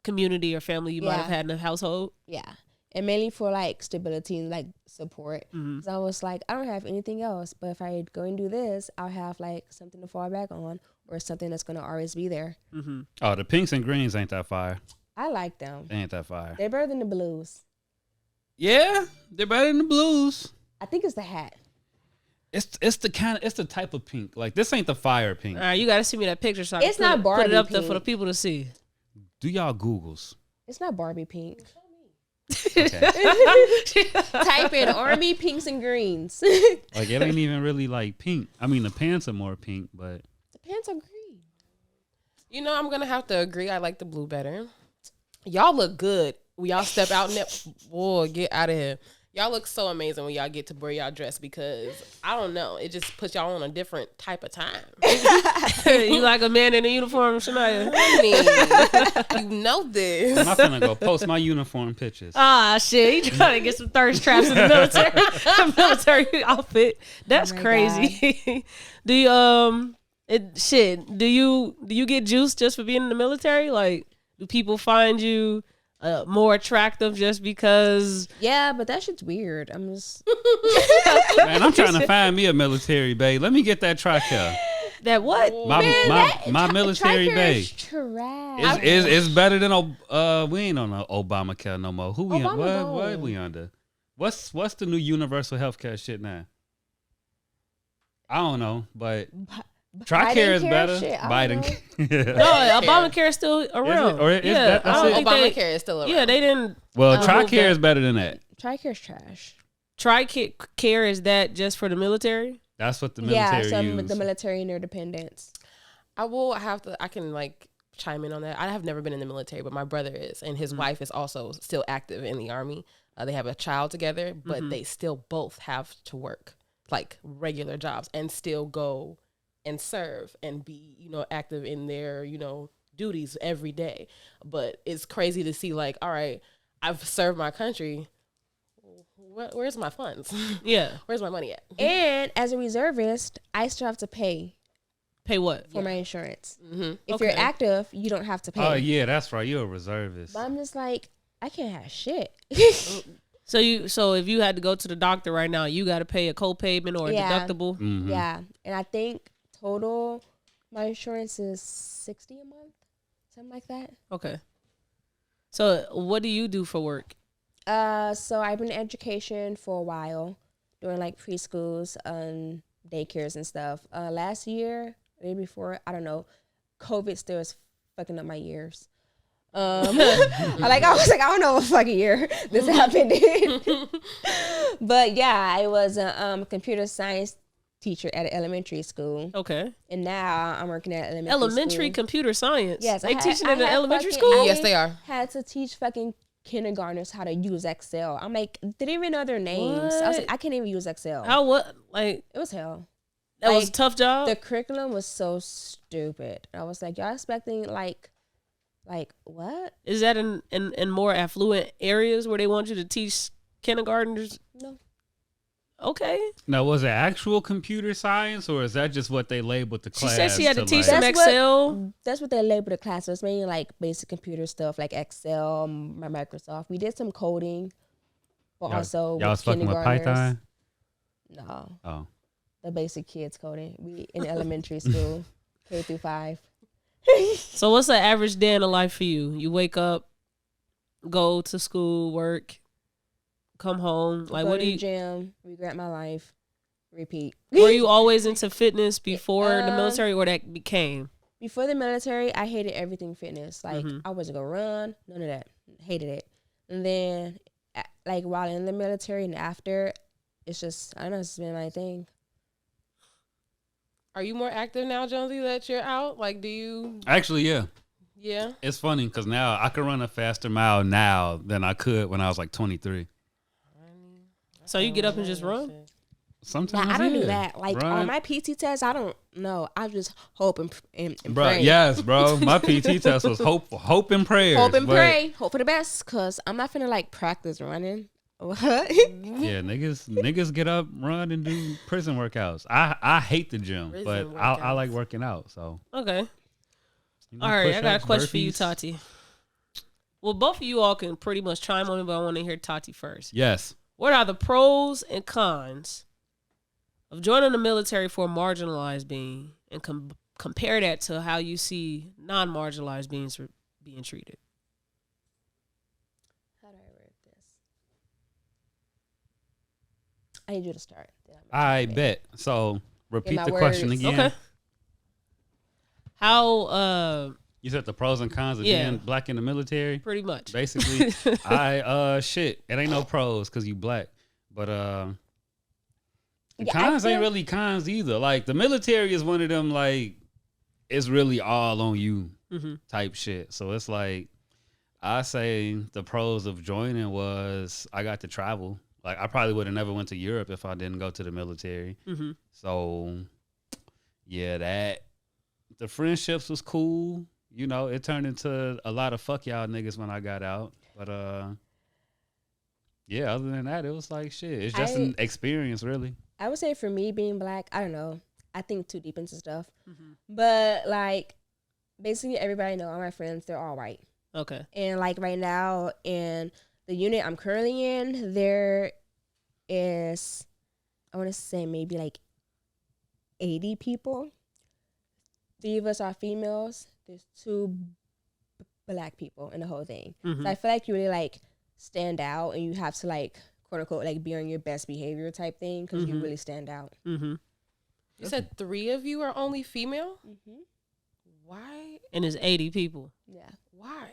community or family you might have had in the household? Yeah. And mainly for like stability and like support. Because I was like, I don't have anything else. But if I go and do this, I'll have like something to fall back on or something that's going to always be there. Oh, the pinks and greens ain't that fire. I like them. They ain't that fire. They're better than the blues. Yeah, they're better than the blues. I think it's the hat. It's the type of pink. Like this ain't the fire pink. All right, you got to see me that picture so I It's can not put Barbie it up there pink. for the people to see. Do y'all Googles? It's not Barbie pink. Okay. Type in army pinks and greens. Like it ain't even really like pink. I mean the pants are more pink, but The pants are green. You know, I'm gonna have to agree. I like the blue better. Y'all look good. When y'all step out in that, boy, get out of here. Y'all look so amazing when y'all get to wear y'all dress because I don't know, it just puts y'all on a different type of time. You like a man in a uniform, Shania? I mean, you know this. I'm finna go post my uniform pictures. Ah, shit. He trying to get some thirst traps in the military outfit. That's crazy. Do you do you get juiced just for being in the military? Like, do people find you more attractive just because? Yeah, but that shit's weird. I'm just Man, I'm trying to find me a military bae. Let me get that trachea. That what? My military bae. trash. It's better than we ain't on Obamacare no more. Who we on? Obama What we under? What's the new universal healthcare shit now? I don't know, but TRICARE is better. Biden. No, Obamacare is still around. That's it? Obamacare is still around. Yeah, they didn't. Well, TRICARE is better than that. TRICARE's trash. TRICARE, is that just for the military? That's what the military use. The military and their dependents. I can like chime in on that. I have never been in the military, but my brother is, and his wife is also still active in the Army. They have a child together, but they still both have to work like regular jobs and still go and serve and be, active in their, duties every day. But it's crazy to see like, all right, I've served my country. Where's my funds? Yeah. Where's my money at? And as a reservist, I still have to pay. Pay what? For my insurance. Mm-hmm. If you're active, you don't have to pay. Oh, yeah, that's right. You're a reservist. But I'm just like, I can't have shit. So if you had to go to the doctor right now, you got to pay a co-payment or a deductible? Mm-hmm. Yeah. And I think total, my insurance is $60 a month. Something like that. Okay. So what do you do for work? So I've been in education for a while, doing like preschools and daycares and stuff. Last year, maybe before, I don't know, COVID still is fucking up my years. I was like, I don't know what fucking year this happened in. But yeah, I was a computer science teacher at an elementary school. Okay. And now I'm working at elementary school. Computer science? Yes. They teaching in the elementary school? Yes, they are. Had to teach fucking kindergartners how to use Excel. I'm like, didn't even know their names. What? I was like, I can't even use Excel. How, what? Like, it was hell. that was a tough job? The curriculum was so stupid. I was like, y'all expecting like what? Is that in more affluent areas where they want you to teach kindergartners? No. Okay. Now, was it actual computer science, or is that just what they labeled the class? She said she had to teach like, some Excel. That's what they labeled the class. So it's mainly like basic computer stuff, like Excel, my Microsoft. We did some coding, but also y'all was fucking with Python. No. Oh. The basic kids coding. We in elementary school, K through 5. So what's the average day in the life for you? You wake up, go to school, work, come home. Like, go what to do you? the gym, regret my life, repeat. Were you always into fitness before the military, or that became? Before the military, I hated everything fitness. Like, I wasn't gonna run, none of that. Hated it. And then, like, while in the military and after, it's just, I don't know, it's been my thing. Are you more active now, Jonesy, that you're out? Like, do you? Actually, yeah. Yeah. It's funny because now I can run a faster mile now than I could when I was like 23. So you get up and just run? Sometimes Nah, I don't yeah. do that. Like, Run. on my PT test, I don't know. I just hope and Bro, pray. yes, bro. My PT test was hope and prayers. Hope and pray. Hope for the best, because I'm not finna, like, practice running. What? Yeah, niggas get up, run, and do prison workouts. I hate the gym, but I like working out. So Okay. All right, I got a question for you, Taty. Well, both of you all can pretty much chime on it, but I want to hear Taty first. Yes. What are the pros and cons of joining the military for a marginalized being, and compare that to how you see non-marginalized beings being treated? How do I word this? I need you to start. I bet. So repeat my the question words. again. Okay. How You said the pros and cons of being black in the military. pretty much. Basically, shit. It ain't no pros because you black, but the cons ain't really cons either. Like the military is one of them like it's really all on you type shit. So it's like I say the pros of joining was I got to travel Like I probably would have never went to Europe if I didn't go to the military. Mm-hmm. So yeah, the friendships was cool. You know, it turned into a lot of fuck y'all niggas when I got out. But yeah, other than that, it was like shit. It's just an experience, really. I would say for me being black, I don't know. I think too deep into stuff. Mm-hmm. But like basically everybody know all my friends, they're all white. Okay. And like right now in the unit I'm currently in, there is, I want to say maybe like 80 people. 3 of us are females. There's 2 black people in the whole thing. Mm-hmm. So I feel like you really like stand out and you have to like quote unquote like be on your best behavior type thing because you really stand out. Mm-hmm. You said 3 of you are only female? Mm-hmm. Why? And there's 80 people. Yeah. Why?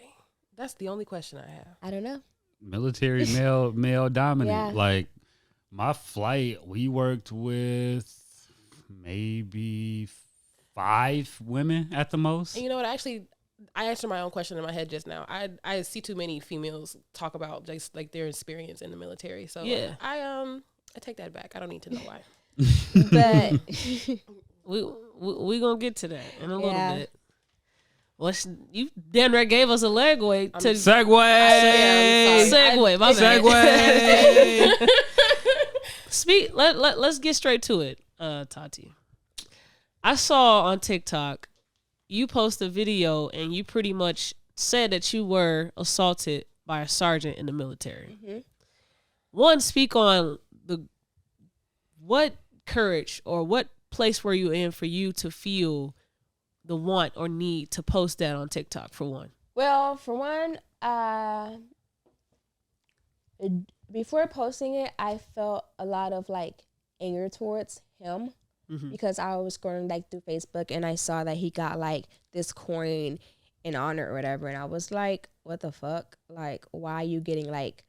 That's the only question I have. I don't know. Military male dominant. Yeah. Like my flight, we worked with maybe 5 women at the most. And you know what? I answered my own question in my head just now. I see too many females talk about just like their experience in the military. So Yeah. I take that back. I don't need to know why. But We gonna get to that in a little Yeah. bit. You damn right gave us a leg way to Segway. segue. My bad. Segway. Let's get straight to it, Taty. I saw on TikTok you post a video and you pretty much said that you were assaulted by a sergeant in the military. Mm-hmm. One, speak on what courage or what place were you in for you to feel the want or need to post that on TikTok, for one? well, for one, before posting it, I felt a lot of like anger towards him. Mm-hmm. Because I was scrolling like through Facebook and I saw that he got like this coin in honor or whatever, and I was like, what the fuck? Like, why are you getting like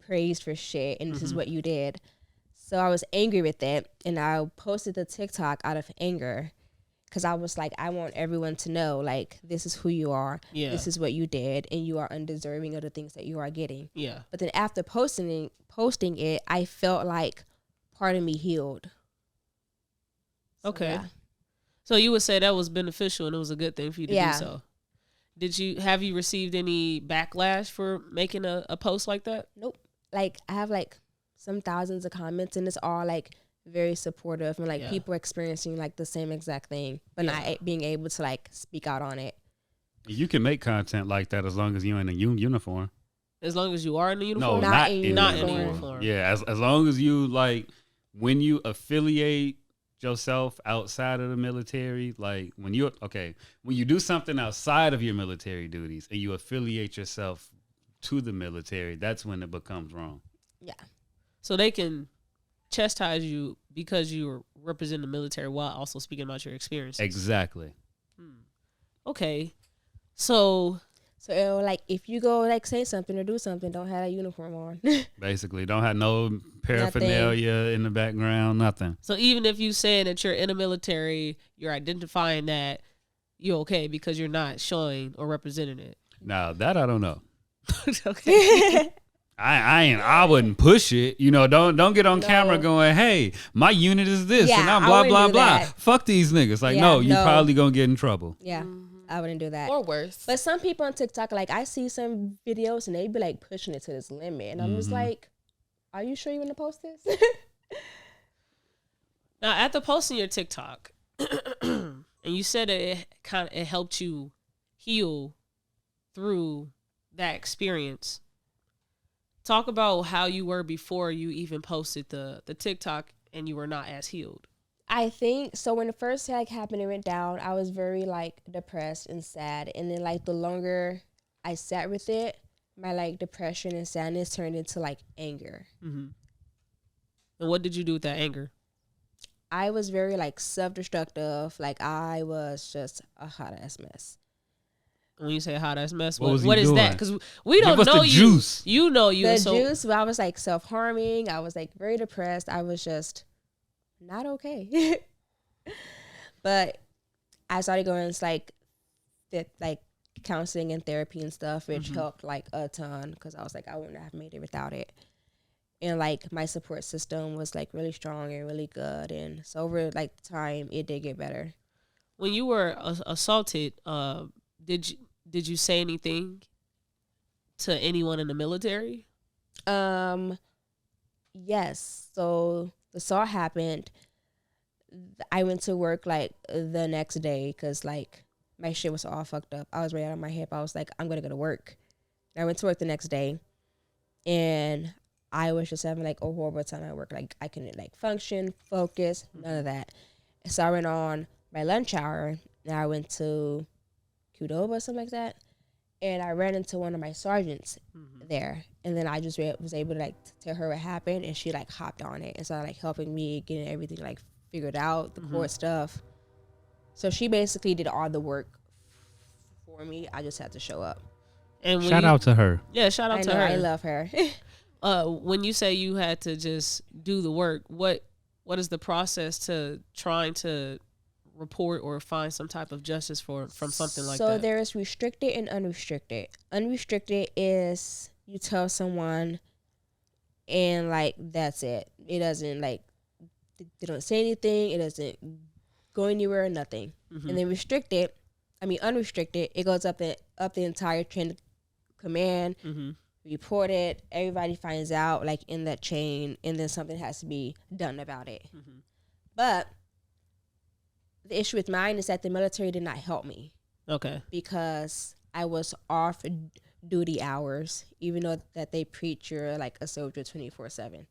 praised for shit and this is what you did? So I was angry with it and I posted the TikTok out of anger because I was like, I want everyone to know like this is who you are, this is what you did, and you are undeserving of the things that you are getting. Yeah. But then after posting it, I felt like part of me healed. So, Okay. yeah. So you would say that was beneficial and it was a good thing for you to Yeah. do so. Have you received any backlash for making a post like that? Nope. Like I have like some thousands of comments and it's all like very supportive and like people experiencing like the same exact thing, but not being able to like speak out on it. You can make content like that as long as you're in a uniform. As long as you are in the uniform? No, not in the uniform. Yeah, as long as you like when you affiliate yourself outside of the military, like when you do something outside of your military duties and you affiliate yourself to the military, that's when it becomes wrong. Yeah. So they can chastise you because you represent the military while also speaking about your experiences. Exactly. Okay. So like if you go like say something or do something, don't have a uniform on. Basically, don't have no paraphernalia in the background, nothing. So even if you saying that you're in the military, you're identifying that you're okay because you're not showing or representing it. Now that I don't know. Okay. I wouldn't push it. You know, don't get on camera going, hey, my unit is this and I'm blah blah blah. Fuck these niggas. Like, no, you probably gonna get in trouble. Yeah. I wouldn't do that. Or worse. But some people on TikTok, like I see some videos and they be like pushing it to this limit. And I'm just like, are you sure you want to post this? Now, after posting your TikTok, and you said that it helped you heal through that experience. Talk about how you were before you even posted the TikTok and you were not as healed. I think so. When the first like happened, it went down. I was very like depressed and sad, and then like the longer I sat with it, my like depression and sadness turned into like anger. Mm-hmm. And what did you do with that anger? I was very like self-destructive. Like I was just a hot ass mess. When you say hot ass mess, what is that? Because we don't know you. Juice. You know you. The juice. But I was like self-harming. I was like very depressed. I was just not okay. But I started going to like counseling and therapy and stuff, which helped like a ton because I was like I wouldn't have made it without it. and like my support system was like really strong and really good, and so over like time it did get better. When you were assaulted, did you say anything to anyone in the military? Yes. So the assault happened. I went to work like the next day because like my shit was all fucked up. I was right out of my hip. I was like, I'm gonna go to work. And I went to work the next day, and I was just having like a horrible time at work. Like I couldn't like function, focus, none of that. So I went on my lunch hour, and I went to Qdoba or something like that, and I ran into one of my sergeants there, and then I just was able to like tell her what happened, and she like hopped on it and started like helping me getting everything like figured out, the court stuff. So she basically did all the work for me. I just had to show up. And Shout out to her. Yeah, shout out to her. I love her. When you say you had to just do the work, what is the process to trying to report or find some type of justice from something like that? So there is restricted and unrestricted. Unrestricted is you tell someone and like that's it. It doesn't like they don't say anything. It doesn't go anywhere. Nothing. And then unrestricted. It goes up the entire chain of command. Report it. Everybody finds out like in that chain, and then something has to be done about it. But the issue with mine is that the military did not help me. Okay. Because I was off duty hours, even though that they preach you're like a soldier 24/7.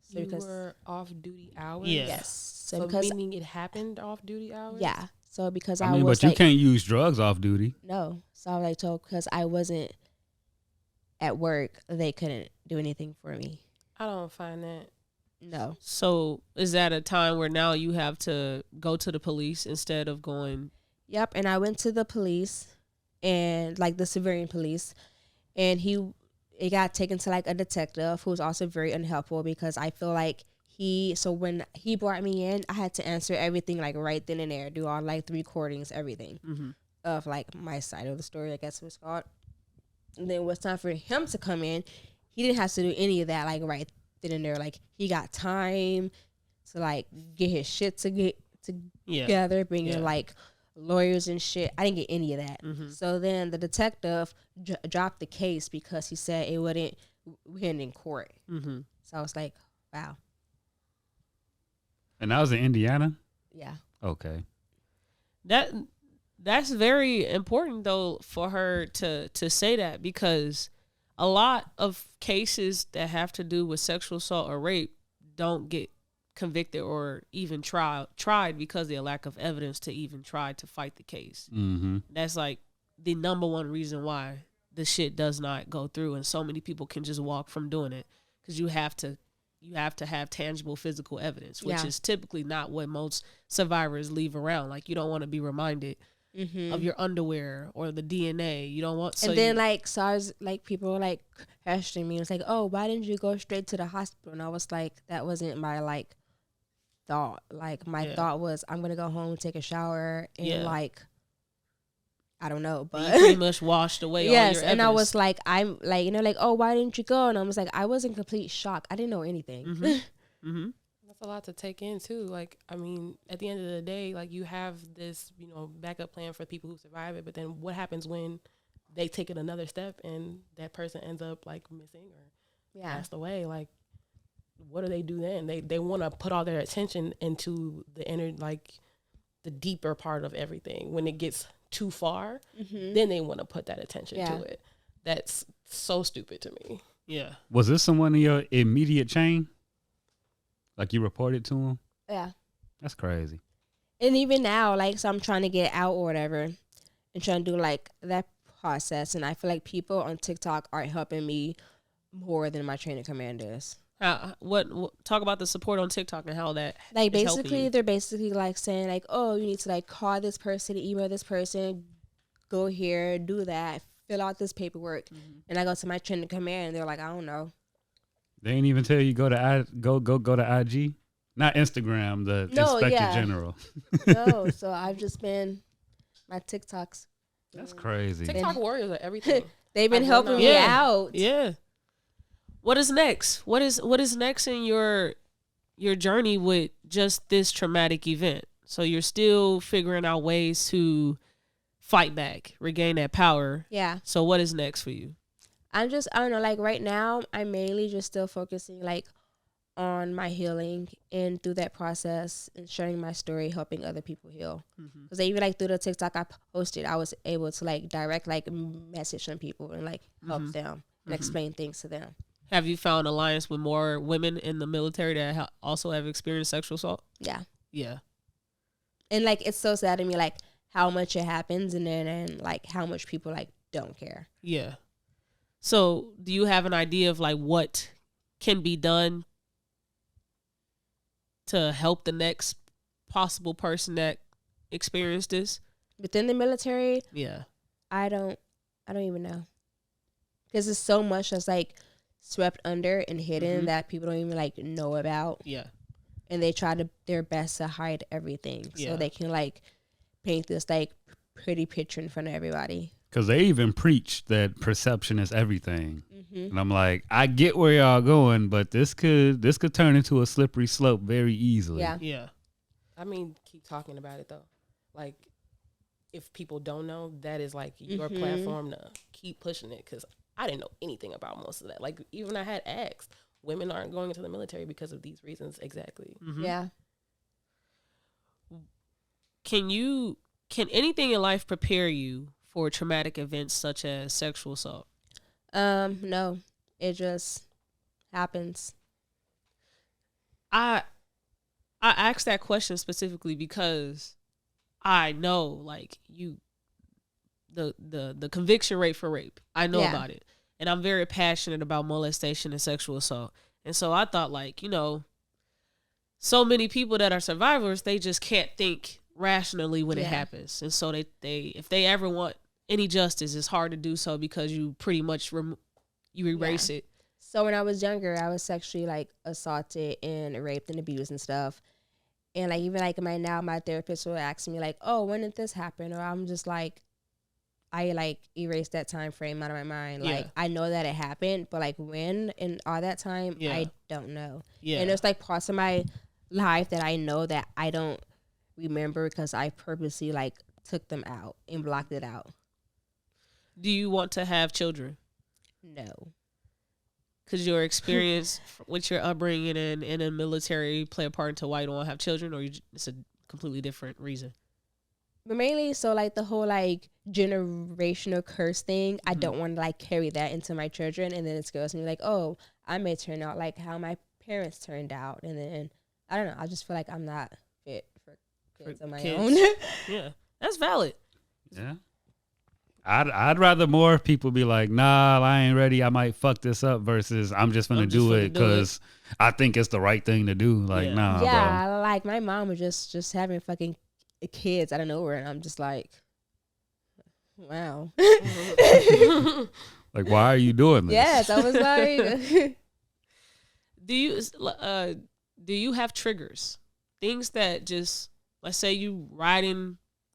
So you were off duty hours? Yeah. Yes. So because meaning it happened off duty hours? yeah. So because I I mean, was but you like, can't use drugs off duty. no. So I was like told because I wasn't at work, they couldn't do anything for me. I don't find that. No. So is that a time where now you have to go to the police instead of going? Yep. And I went to the police, and like the civilian police, and it got taken to like a detective who was also very unhelpful because I feel like when he brought me in, I had to answer everything like right then and there, do all like the recordings, everything of like my side of the story, I guess it was called. And then it was time for him to come in. He didn't have to do any of that like right then and there. Like he got time to like get his shit together, bring in like lawyers and shit. I didn't get any of that. So then the detective dropped the case because he said we wasn't in court. So I was like, wow. And that was in Indiana? Yeah. Okay. That's very important though for her to say that, because a lot of cases that have to do with sexual assault or rape don't get convicted or even tried because of the lack of evidence to even try to fight the case. That's like the number one reason why the shit does not go through, and so many people can just walk from doing it, because you have to have tangible physical evidence, which is typically not what most survivors leave around. Like you don't want to be reminded of your underwear or the DNA. You don't want. So and then so I was like, people were like questioning me. It's like, oh, why didn't you go straight to the hospital? And I was like, that wasn't my like thought. Like my thought was, I'm gonna go home, take a shower, and like, I don't know, but you pretty much washed away. All your evidence. And I was like, I'm like, like, oh, why didn't you go? And I was like, I was in complete shock. I didn't know anything. That's a lot to take in too. Like, I mean, at the end of the day, like you have this, backup plan for people who survive it. But then what happens when they take it another step and that person ends up like missing or passed away? Like, what do they do then? They want to put all their attention into the deeper part of everything. When it gets too far, then they want to put that attention to it. That's so stupid to me. Yeah. Was this someone in your immediate chain? Like you reported to him? Yeah. That's crazy. And even now, so I'm trying to get out or whatever and trying to do that process. And I feel like people on TikTok are helping me more than my training command is. What talk about the support on TikTok and how that they're basically saying oh, you need to call this person, email this person, go here, do that, fill out this paperwork. And I go to my training command and they're like, I don't know. They ain't even tell you go to IG, not Instagram, the Inspector General. No, so I've just been my TikToks. That's crazy. TikTok warriors are everything. They've been helping me out. Yeah. What is next? What is next in your journey with just this traumatic event? So you're still figuring out ways to fight back, regain that power. Yeah. So what is next for you? I don't know, like right now, I'm mainly just still focusing like on my healing and through that process and sharing my story, helping other people heal. Because even like through the TikTok I posted, I was able to like direct like message some people and like help them and explain things to them. Have you found alliance with more women in the military that also have experienced sexual assault? Yeah. Yeah. And like it's so sad to me like how much it happens and like how much people like don't care. Yeah. So do you have an idea of like what can be done to help the next possible person that experienced this? Within the military, Yeah. I don't even know. Because there's so much that's like swept under and hidden that people don't even like know about. Yeah. And they try their best to hide everything so they can like paint this like pretty picture in front of everybody. Because they even preach that perception is everything. And I'm like, I get where y'all going, but this could turn into a slippery slope very easily. Yeah. Yeah. I mean, keep talking about it though. Like, if people don't know, that is like your platform to keep pushing it. Because I didn't know anything about most of that. Like, even I had asked, women aren't going into the military because of these reasons exactly. Yeah. Can anything in life prepare you for traumatic events such as sexual assault? No. It just happens. I asked that question specifically because I know like the conviction rate for rape. I know about it. And I'm very passionate about molestation and sexual assault. And so I thought like, so many people that are survivors, they just can't think rationally when it happens. And so they if they ever want any justice, it's hard to do so because you pretty much you erase it. So when I was younger, I was sexually like assaulted and raped and abused and stuff. And like even like my therapist will ask me like, "Oh, when did this happen?" Or I'm just like, I like erased that time frame out of my mind. Like I know that it happened, but like when and all that time, I don't know. Yeah. And there's like parts of my life that I know that I don't remember because I purposely like took them out and blocked it out. Do you want to have children? No. Because your experience with your upbringing and in the military play a part into why you don't want to have children, or it's a completely different reason? But mainly, so like the whole like generational curse thing, I don't want to like carry that into my children, and then it scares me like, oh, I may turn out like how my parents turned out, and then I don't know. I just feel like I'm not fit for kids on my own. Yeah, that's valid. Yeah. I'd rather more people be like, nah, I ain't ready. I might fuck this up versus I'm just gonna do it because I think it's the right thing to do. Like, nah, bro. Like my mom was just having fucking kids out of nowhere, and I'm just like, wow. Like, why are you doing this? Yes, I was like, do you have triggers? Things that just, let's say you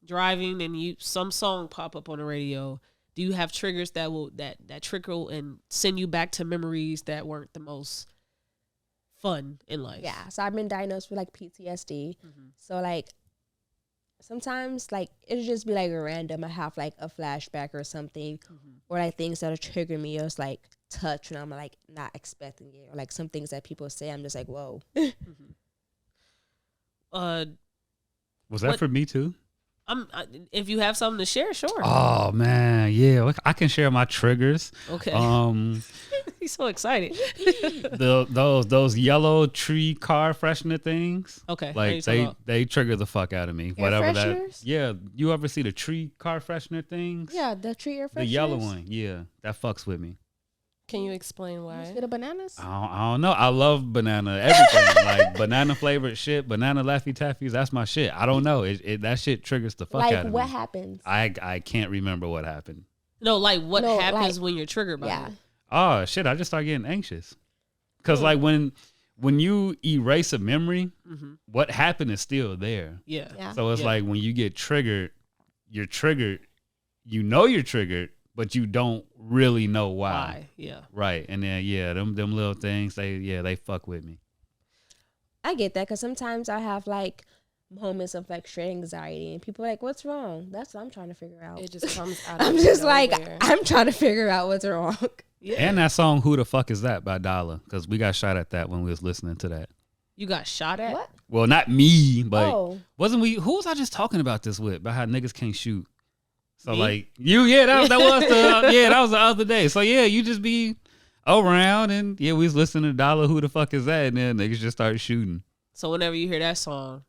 driving and some song pop up on the radio. Do you have triggers that will that trickle and send you back to memories that weren't the most fun in life? Yeah. So I've been diagnosed with like PTSD. So like sometimes like it'll just be like random. I have like a flashback or something, or like things that'll trigger me. Or it's like touch and I'm like not expecting it, or like some things that people say I'm just like whoa. Was that for me too? If you have something to share, sure. Oh man, yeah, I can share my triggers. Okay. He's so excited. those yellow tree car freshener things. Okay. Like they trigger the fuck out of me. Air Whatever fresheners? that. Yeah, you ever see the tree car freshener things? Yeah, the tree air fresheners. The yellow one. Yeah, that fucks with me. Can you explain why? Instead of bananas? I don't know. I love banana everything. Like banana flavored shit, banana Laffy Taffies. That's my shit. I don't know. That shit triggers the fuck out of me. Like what happens? I can't remember what happened. No, like what happens when you're triggered by it? Oh shit! I just start getting anxious. Cause like when you erase a memory, what happened is still there. Yeah. So it's like when you get triggered, you're triggered. You know you're triggered, but you don't really know why. Why? Yeah. Right. And then them little things, they fuck with me. I get that because sometimes I have like moments of like straight anxiety and people are like, what's wrong? That's what I'm trying to figure out. It just comes out of I'm just nowhere. like, I'm trying to figure out what's wrong. Yeah. And that song "Who the Fuck Is That" by Dollar, because we got shot at that when we was listening to that. You got shot at? What? Well, not me, but Oh. wasn't we? Who was I just talking about this with? About how niggas can't shoot. So Me? like you, that was that was the other day. So yeah, you just be around and we was listening to Dollar "Who the Fuck Is That," and then niggas just started shooting. So whenever you hear that song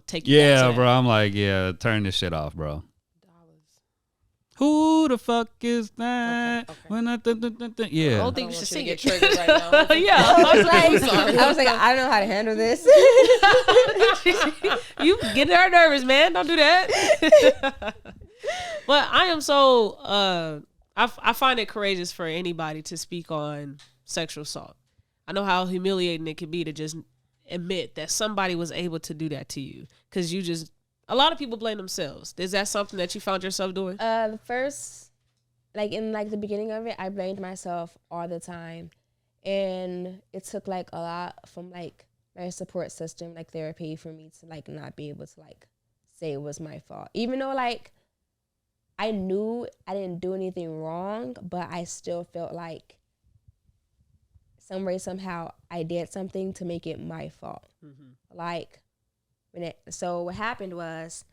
take you back to that. Bro, I'm like, turn this shit off, bro. Dollars. Who the fuck is that? Okay. When I I yeah. don't I think don't you want should you sing to it. get triggered right now. Yeah. I was like, I don't know how to handle this. You get her nervous, man. Don't do that. But I am so I find it courageous for anybody to speak on sexual assault. I know how humiliating it can be to just admit that somebody was able to do that to you, because a lot of people blame themselves. Is that something that you found yourself doing? The first, like in like the beginning of it, I blamed myself all the time, and it took like a lot from like my support system, like therapy, for me to like not be able to like say it was my fault, even though like I knew I didn't do anything wrong, but I still felt like some way, somehow, I did something to make it my fault. Mm-hmm. Like, so what happened was,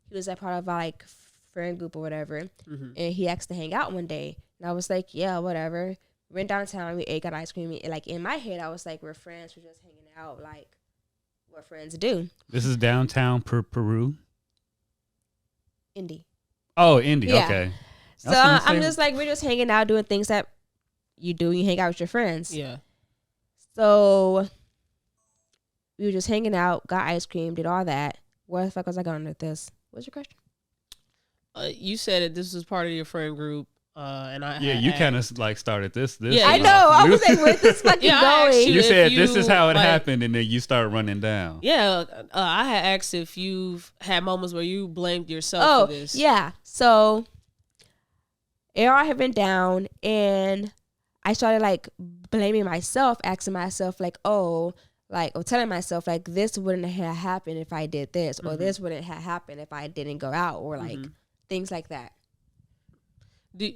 he was a part of our, like, friend group or whatever, and he asked to hang out one day, and I was like, yeah, whatever. We went downtown, we ate, got ice cream, and, like, in my head, I was like, we're friends, we're just hanging out, like, what friends do. This is downtown Peru. Indy. Oh, Indy. Yeah. Okay. So I'm just like, we're just hanging out, doing things that you do, you hang out with your friends. Yeah. So we were just hanging out, got ice cream, did all that. Where the fuck was I going with this? What's your question? You said that this was part of your friend group, and you kind of like started this. Yeah, I know. I was like, where's this fucking going? You said if this is how it like, happened, and then you start running down. Yeah, I had asked if you've had moments where you blamed yourself for this. Yeah. So AR had been down, and I started like blaming myself, asking myself like, or telling myself like, this wouldn't have happened if I did this, or this wouldn't have happened if I didn't go out, or like things like that. Do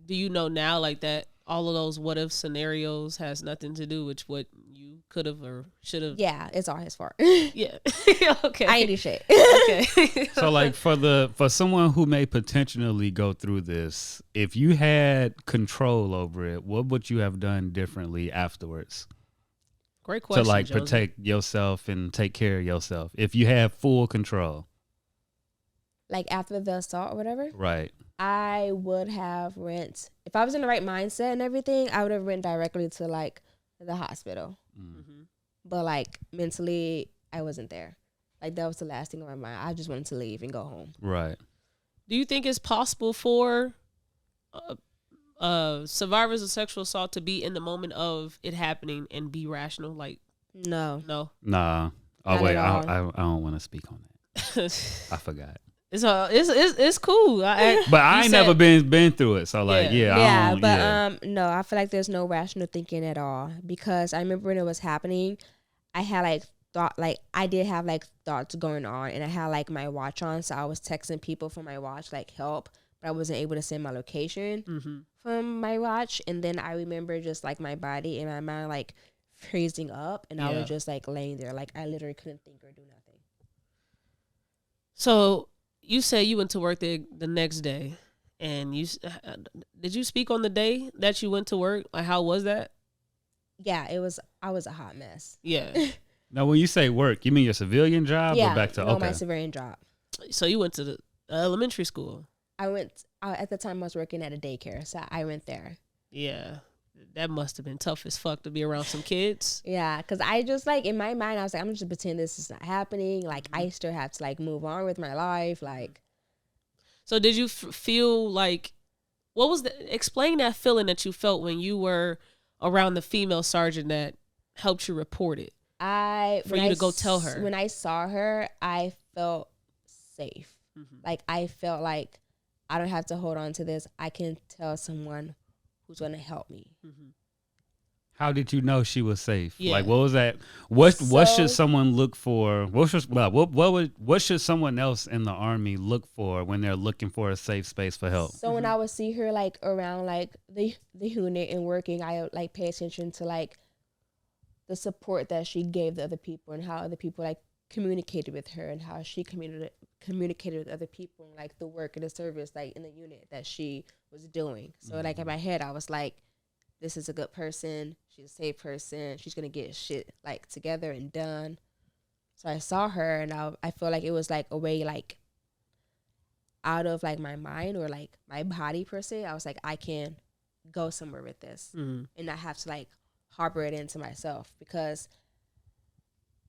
you know now like that all of those what if scenarios has nothing to do with what you could have or should have? Yeah, it's all his fault. Yeah. Okay. I ain't do shit. Okay. So like for someone who may potentially go through this, if you had control over it, what would you have done differently afterwards? Great question. To like Josie. protect yourself and take care of yourself. If you had full control. Like after the assault or whatever, Right. I would have went, if I was in the right mindset and everything, I would have went directly to like the hospital. But like mentally, I wasn't there. Like that was the last thing on my mind. I just wanted to leave and go home. Right. Do you think it's possible for survivors of sexual assault to be in the moment of it happening and be rational? Like, No. Nah. Oh Not wait, at all. I don't want to speak on that. I forgot. It's cool. But I ain't never been through it, so like Yeah, I don't, no, I feel like there's no rational thinking at all, because I remember when it was happening, I had like I did have like thoughts going on, and I had like my watch on, so I was texting people from my watch like help, but I wasn't able to send my location from my watch, and then I remember just like my body and my mind like freezing up, and I was just like laying there, like I literally couldn't think or do nothing. So you say you went to work the next day, and did you speak on the day that you went to work? Like, how was that? Yeah, I was a hot mess. Yeah. Now, when you say work, you mean your civilian job or back to my civilian job. So you went to the elementary school. At the time I was working at a daycare, so I went there. Yeah. That must have been tough as fuck to be around some kids. Yeah, because I just like, in my mind, I was like, I'm just pretend this is not happening. Like, I still have to like move on with my life. Like, so did you feel like, what was explain that feeling that you felt when you were around the female sergeant that helped you report it? To go tell her. When I saw her, I felt safe. Like, I felt like I don't have to hold on to this. I can tell someone who's going to help me. How did you know she was safe? Yeah. Like, what was that? What So- should someone look for? What should someone else in the Army look for when they're looking for a safe space for help? So when I would see her like around like the unit and working, I would like pay attention to like the support that she gave the other people and how other people like communicated with her and how she communicated with other people and like the work and the service like in the unit that she was doing. So like in my head, I was like, this is a good person. She's a safe person. She's gonna get shit like together and done. So I saw her and I feel like it was like a way like out of like my mind or like my body per se. I was like, I can go somewhere with this and not have to like harbor it into myself, because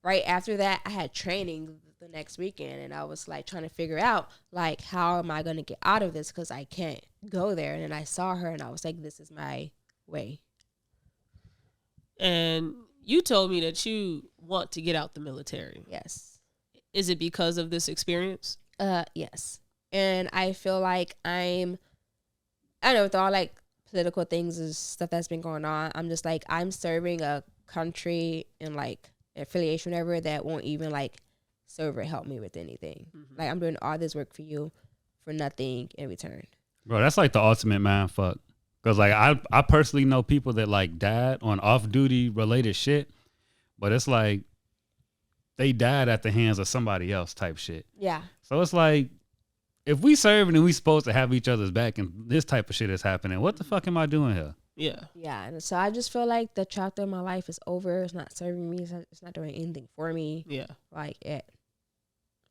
right after that I had training the next weekend and I was like trying to figure out like how am I gonna get out of this, because I can't go there. And then I saw her and I was like, this is my way. And you told me that you want to get out the military. Yes. Is it because of this experience? Yes. And I feel like I don't know, with all like political things and stuff that's been going on, I'm just like, I'm serving a country and like affiliation whatever that won't even like serve or help me with anything. Like I'm doing all this work for you for nothing in return. Bro, that's like the ultimate man fuck. Cause like I personally know people that like died on off duty related shit, but it's like they died at the hands of somebody else type shit. Yeah. So it's like, if we serving and we supposed to have each other's back and this type of shit is happening, what the fuck am I doing here? Yeah. Yeah. And so I just feel like the chapter of my life is over. It's not serving me. It's not doing anything for me. Yeah. Like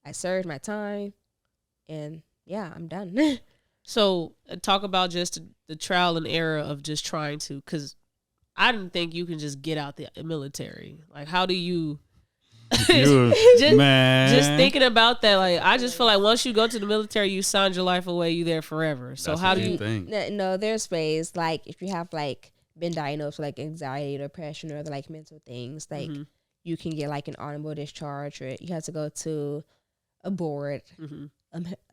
I served my time and yeah, I'm done. So talk about just the trial and error of just trying to, because I didn't think you can just get out the military. Like, how do you? Man. Just thinking about that, like I just feel like once you go to the military, you signed your life away. You there forever. So That's how what do you you? think? No, there's ways. Like if you have like been diagnosed with like anxiety, depression, or other like mental things, like you can get like an honorable discharge, or you have to go to a board,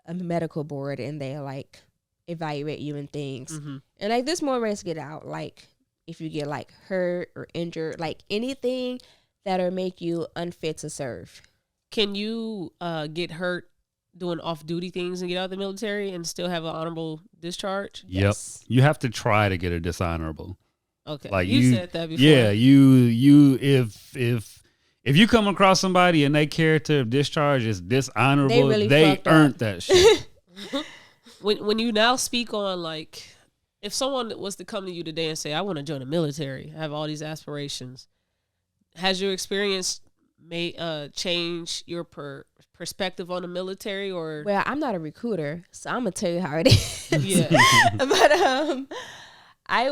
a medical board, and they like evaluate you and things. And like there's more ways to get out. Like if you get like hurt or injured, like anything that'll make you unfit to serve. Can you get hurt doing off-duty things and get out of the military and still have an honorable discharge? Yep. Yes. You have to try to get a dishonorable. Okay. Like you said that before. Yeah, you if you come across somebody and their character of discharge is dishonorable, They really they fucked up. earned that shit. When you now speak on like, if someone was to come to you today and say, I want to join the military, I have all these aspirations, has your experience made change your perspective on the military? Or Well, I'm not a recruiter, so I'm gonna tell you how it is. yeah. But I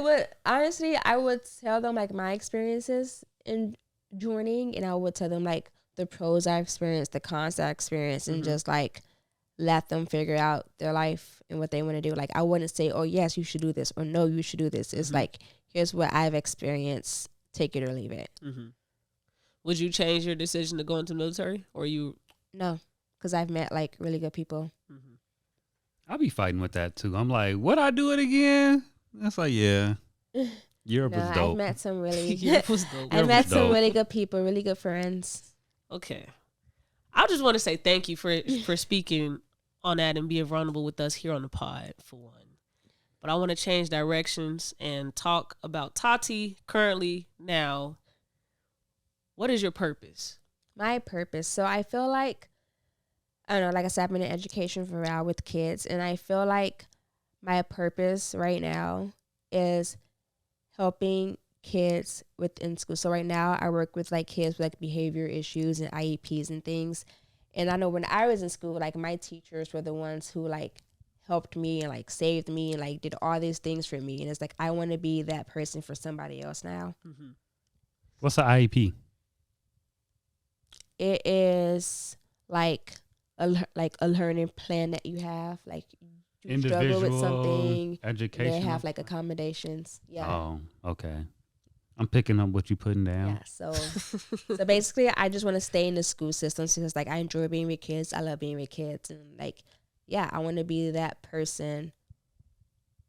would tell them like my experiences in joining, and I would tell them like the pros I experienced, the cons I experienced, and just like let them figure out their life and what they want to do. Like I wouldn't say, oh yes, you should do this, or no, you should do this. It's like, here's what I've experienced, take it or leave it. Would you change your decision to go into the military, or you? No, because I've met like really good people. I'll be fighting with that too. I'm like, would I do it again? That's like, yeah. Europe No, was dope. I've met some really Europe was dope. I've met was some dope. really good people, really good friends. Okay. I just want to say thank you for speaking on that and being vulnerable with us here on the pod, for one. But I want to change directions and talk about Taty currently now. What is your purpose? My purpose. So I feel like, I don't know, like I said, I've been in education for a while with kids, and I feel like my purpose right now is helping kids within school. So right now I work with like kids with like behavior issues and IEPs and things. And I know when I was in school, like my teachers were the ones who like helped me and like saved me and like did all these things for me. And it's like, I want to be that person for somebody else now. What's the IEP? It is like a learning plan that you have, like you struggle with something, education. they have like accommodations. Yeah. Oh, okay. I'm picking up what you putting down. Yeah. So basically I just want to stay in the school system because like I enjoy being with kids. I love being with kids, and like yeah, I want to be that person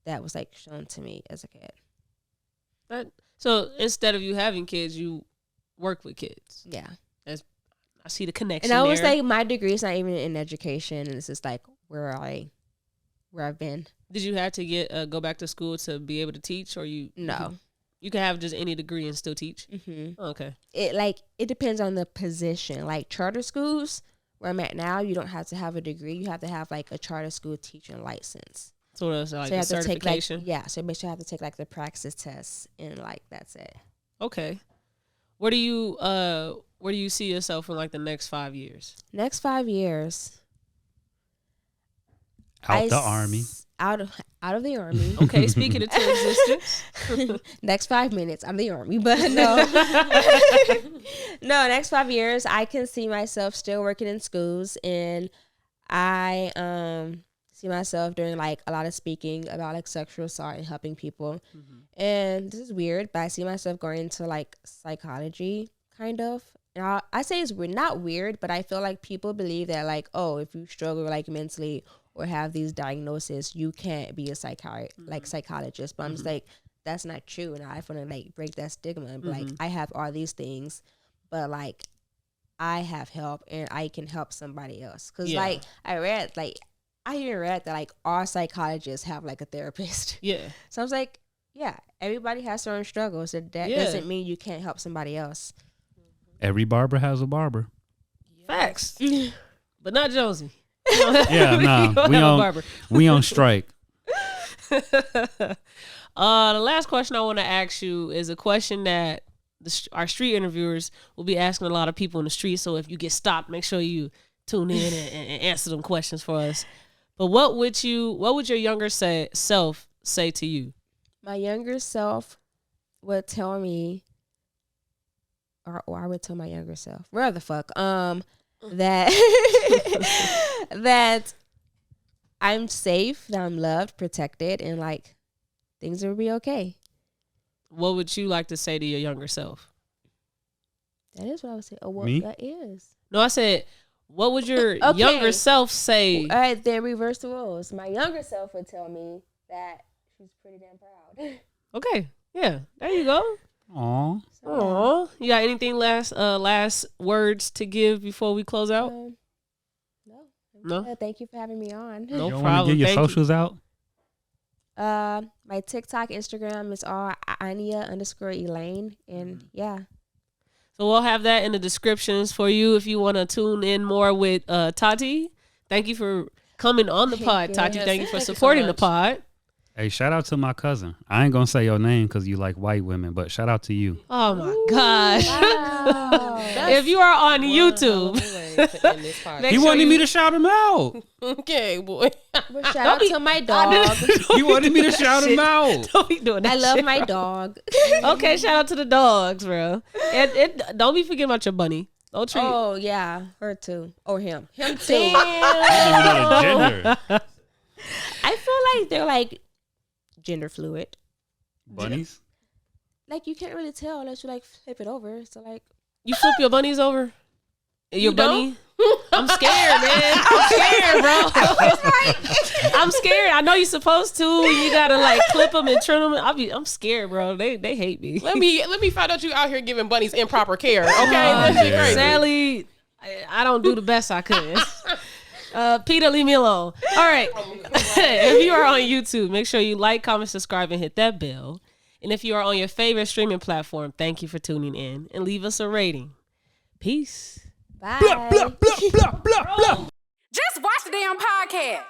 that was like shown to me as a kid. So instead of you having kids, you work with kids. Yeah. I see the connection. And I was there. like, my degree is not even in education, and it's just like where I've been. Did you have to go back to school to be able to teach, or you? No. You can have just any degree and still teach. Mm-hmm. Oh, okay. It depends on the position. Like charter schools, where I'm at now, you don't have to have a degree. You have to have like a charter school teaching license. So that's like so you a have certification. To take, so basically you have to take like the praxis test, and like that's it. Okay. Where do you see yourself in like the next 5 years? Next 5 years. The army. Out of the army. Okay, speaking into existence. Next 5 minutes, I'm the army, but no. No, next 5 years, I can see myself still working in schools, and I see myself doing like a lot of speaking about like sexual assault and helping people. Mm-hmm. And this is weird, but I see myself going into like psychology, kind of. And I say it's weird, not weird, but I feel like people believe that like, oh, if you struggle like mentally or have these diagnoses, you can't be a psychologist. But I'm just like, that's not true. And I want to like break that stigma and be like, I have all these things, but like I have help and I can help somebody else. Cause like I even read that like all psychologists have like a therapist. Yeah. So I was like, yeah, everybody has their own struggles. That doesn't mean you can't help somebody else. Every barber has a barber. Facts. But not Josie. Yeah, no. We on strike. The last question I want to ask you is a question that our street interviewers will be asking a lot of people in the street. So if you get stopped, make sure you tune in and answer them questions for us. But what would your younger self say to you? My younger self would tell me, or I would tell my younger self, where the fuck, that that I'm safe, that I'm loved, protected, and like things will be okay. What would you like to say to your younger self? That is what I would say. Oh, what Me? that is. No, I said, what would your younger self say? All right, then reverse the roles. My younger self would tell me that she's pretty damn proud. Okay, yeah, there you go. Aw. Aw, you got anything last words to give before we close out? No. Thank you for having me on. No you problem. Want to get your socials out? My TikTok, Instagram is all Ania_Elaine, and yeah. So we'll have that in the descriptions for you if you want to tune in more with Taty. Thank you for coming on the pod, Taty. Yes, thank you for thank you so supporting the much. pod. Hey, shout out to my cousin. I ain't gonna say your name because you like white women, but shout out to you. Oh my gosh! Wow. If you are on YouTube, He wanted me to shout him out. Okay, boy. But shout out to my dog. He wanted me to shout him out. don't be doing that. I love shit, my bro. dog. Okay, shout out to the dogs, bro. And don't be forgetting about your bunny. Don't treat. Oh yeah, her too, or him too. I didn't even know the gender. I feel like they're like gender fluid. Bunnies? Like you can't really tell unless you like flip it over. So like You flip your bunnies over. Your You bunny. I'm scared, man. I'm scared, bro. I'm scared. I know you're supposed to. You gotta like clip them and trim them. I'm scared, bro. They hate me. Let me find out you out here giving bunnies improper care. Okay, that's shit crazy. Sadly, I don't do the best I could. Peter, leave me alone. All right. If you are on YouTube, make sure you like, comment, subscribe, and hit that bell. And if you are on your favorite streaming platform, thank you for tuning in and leave us a rating. Peace. bye. Blah, blah, blah, blah, blah, blah. Just watch the damn podcast.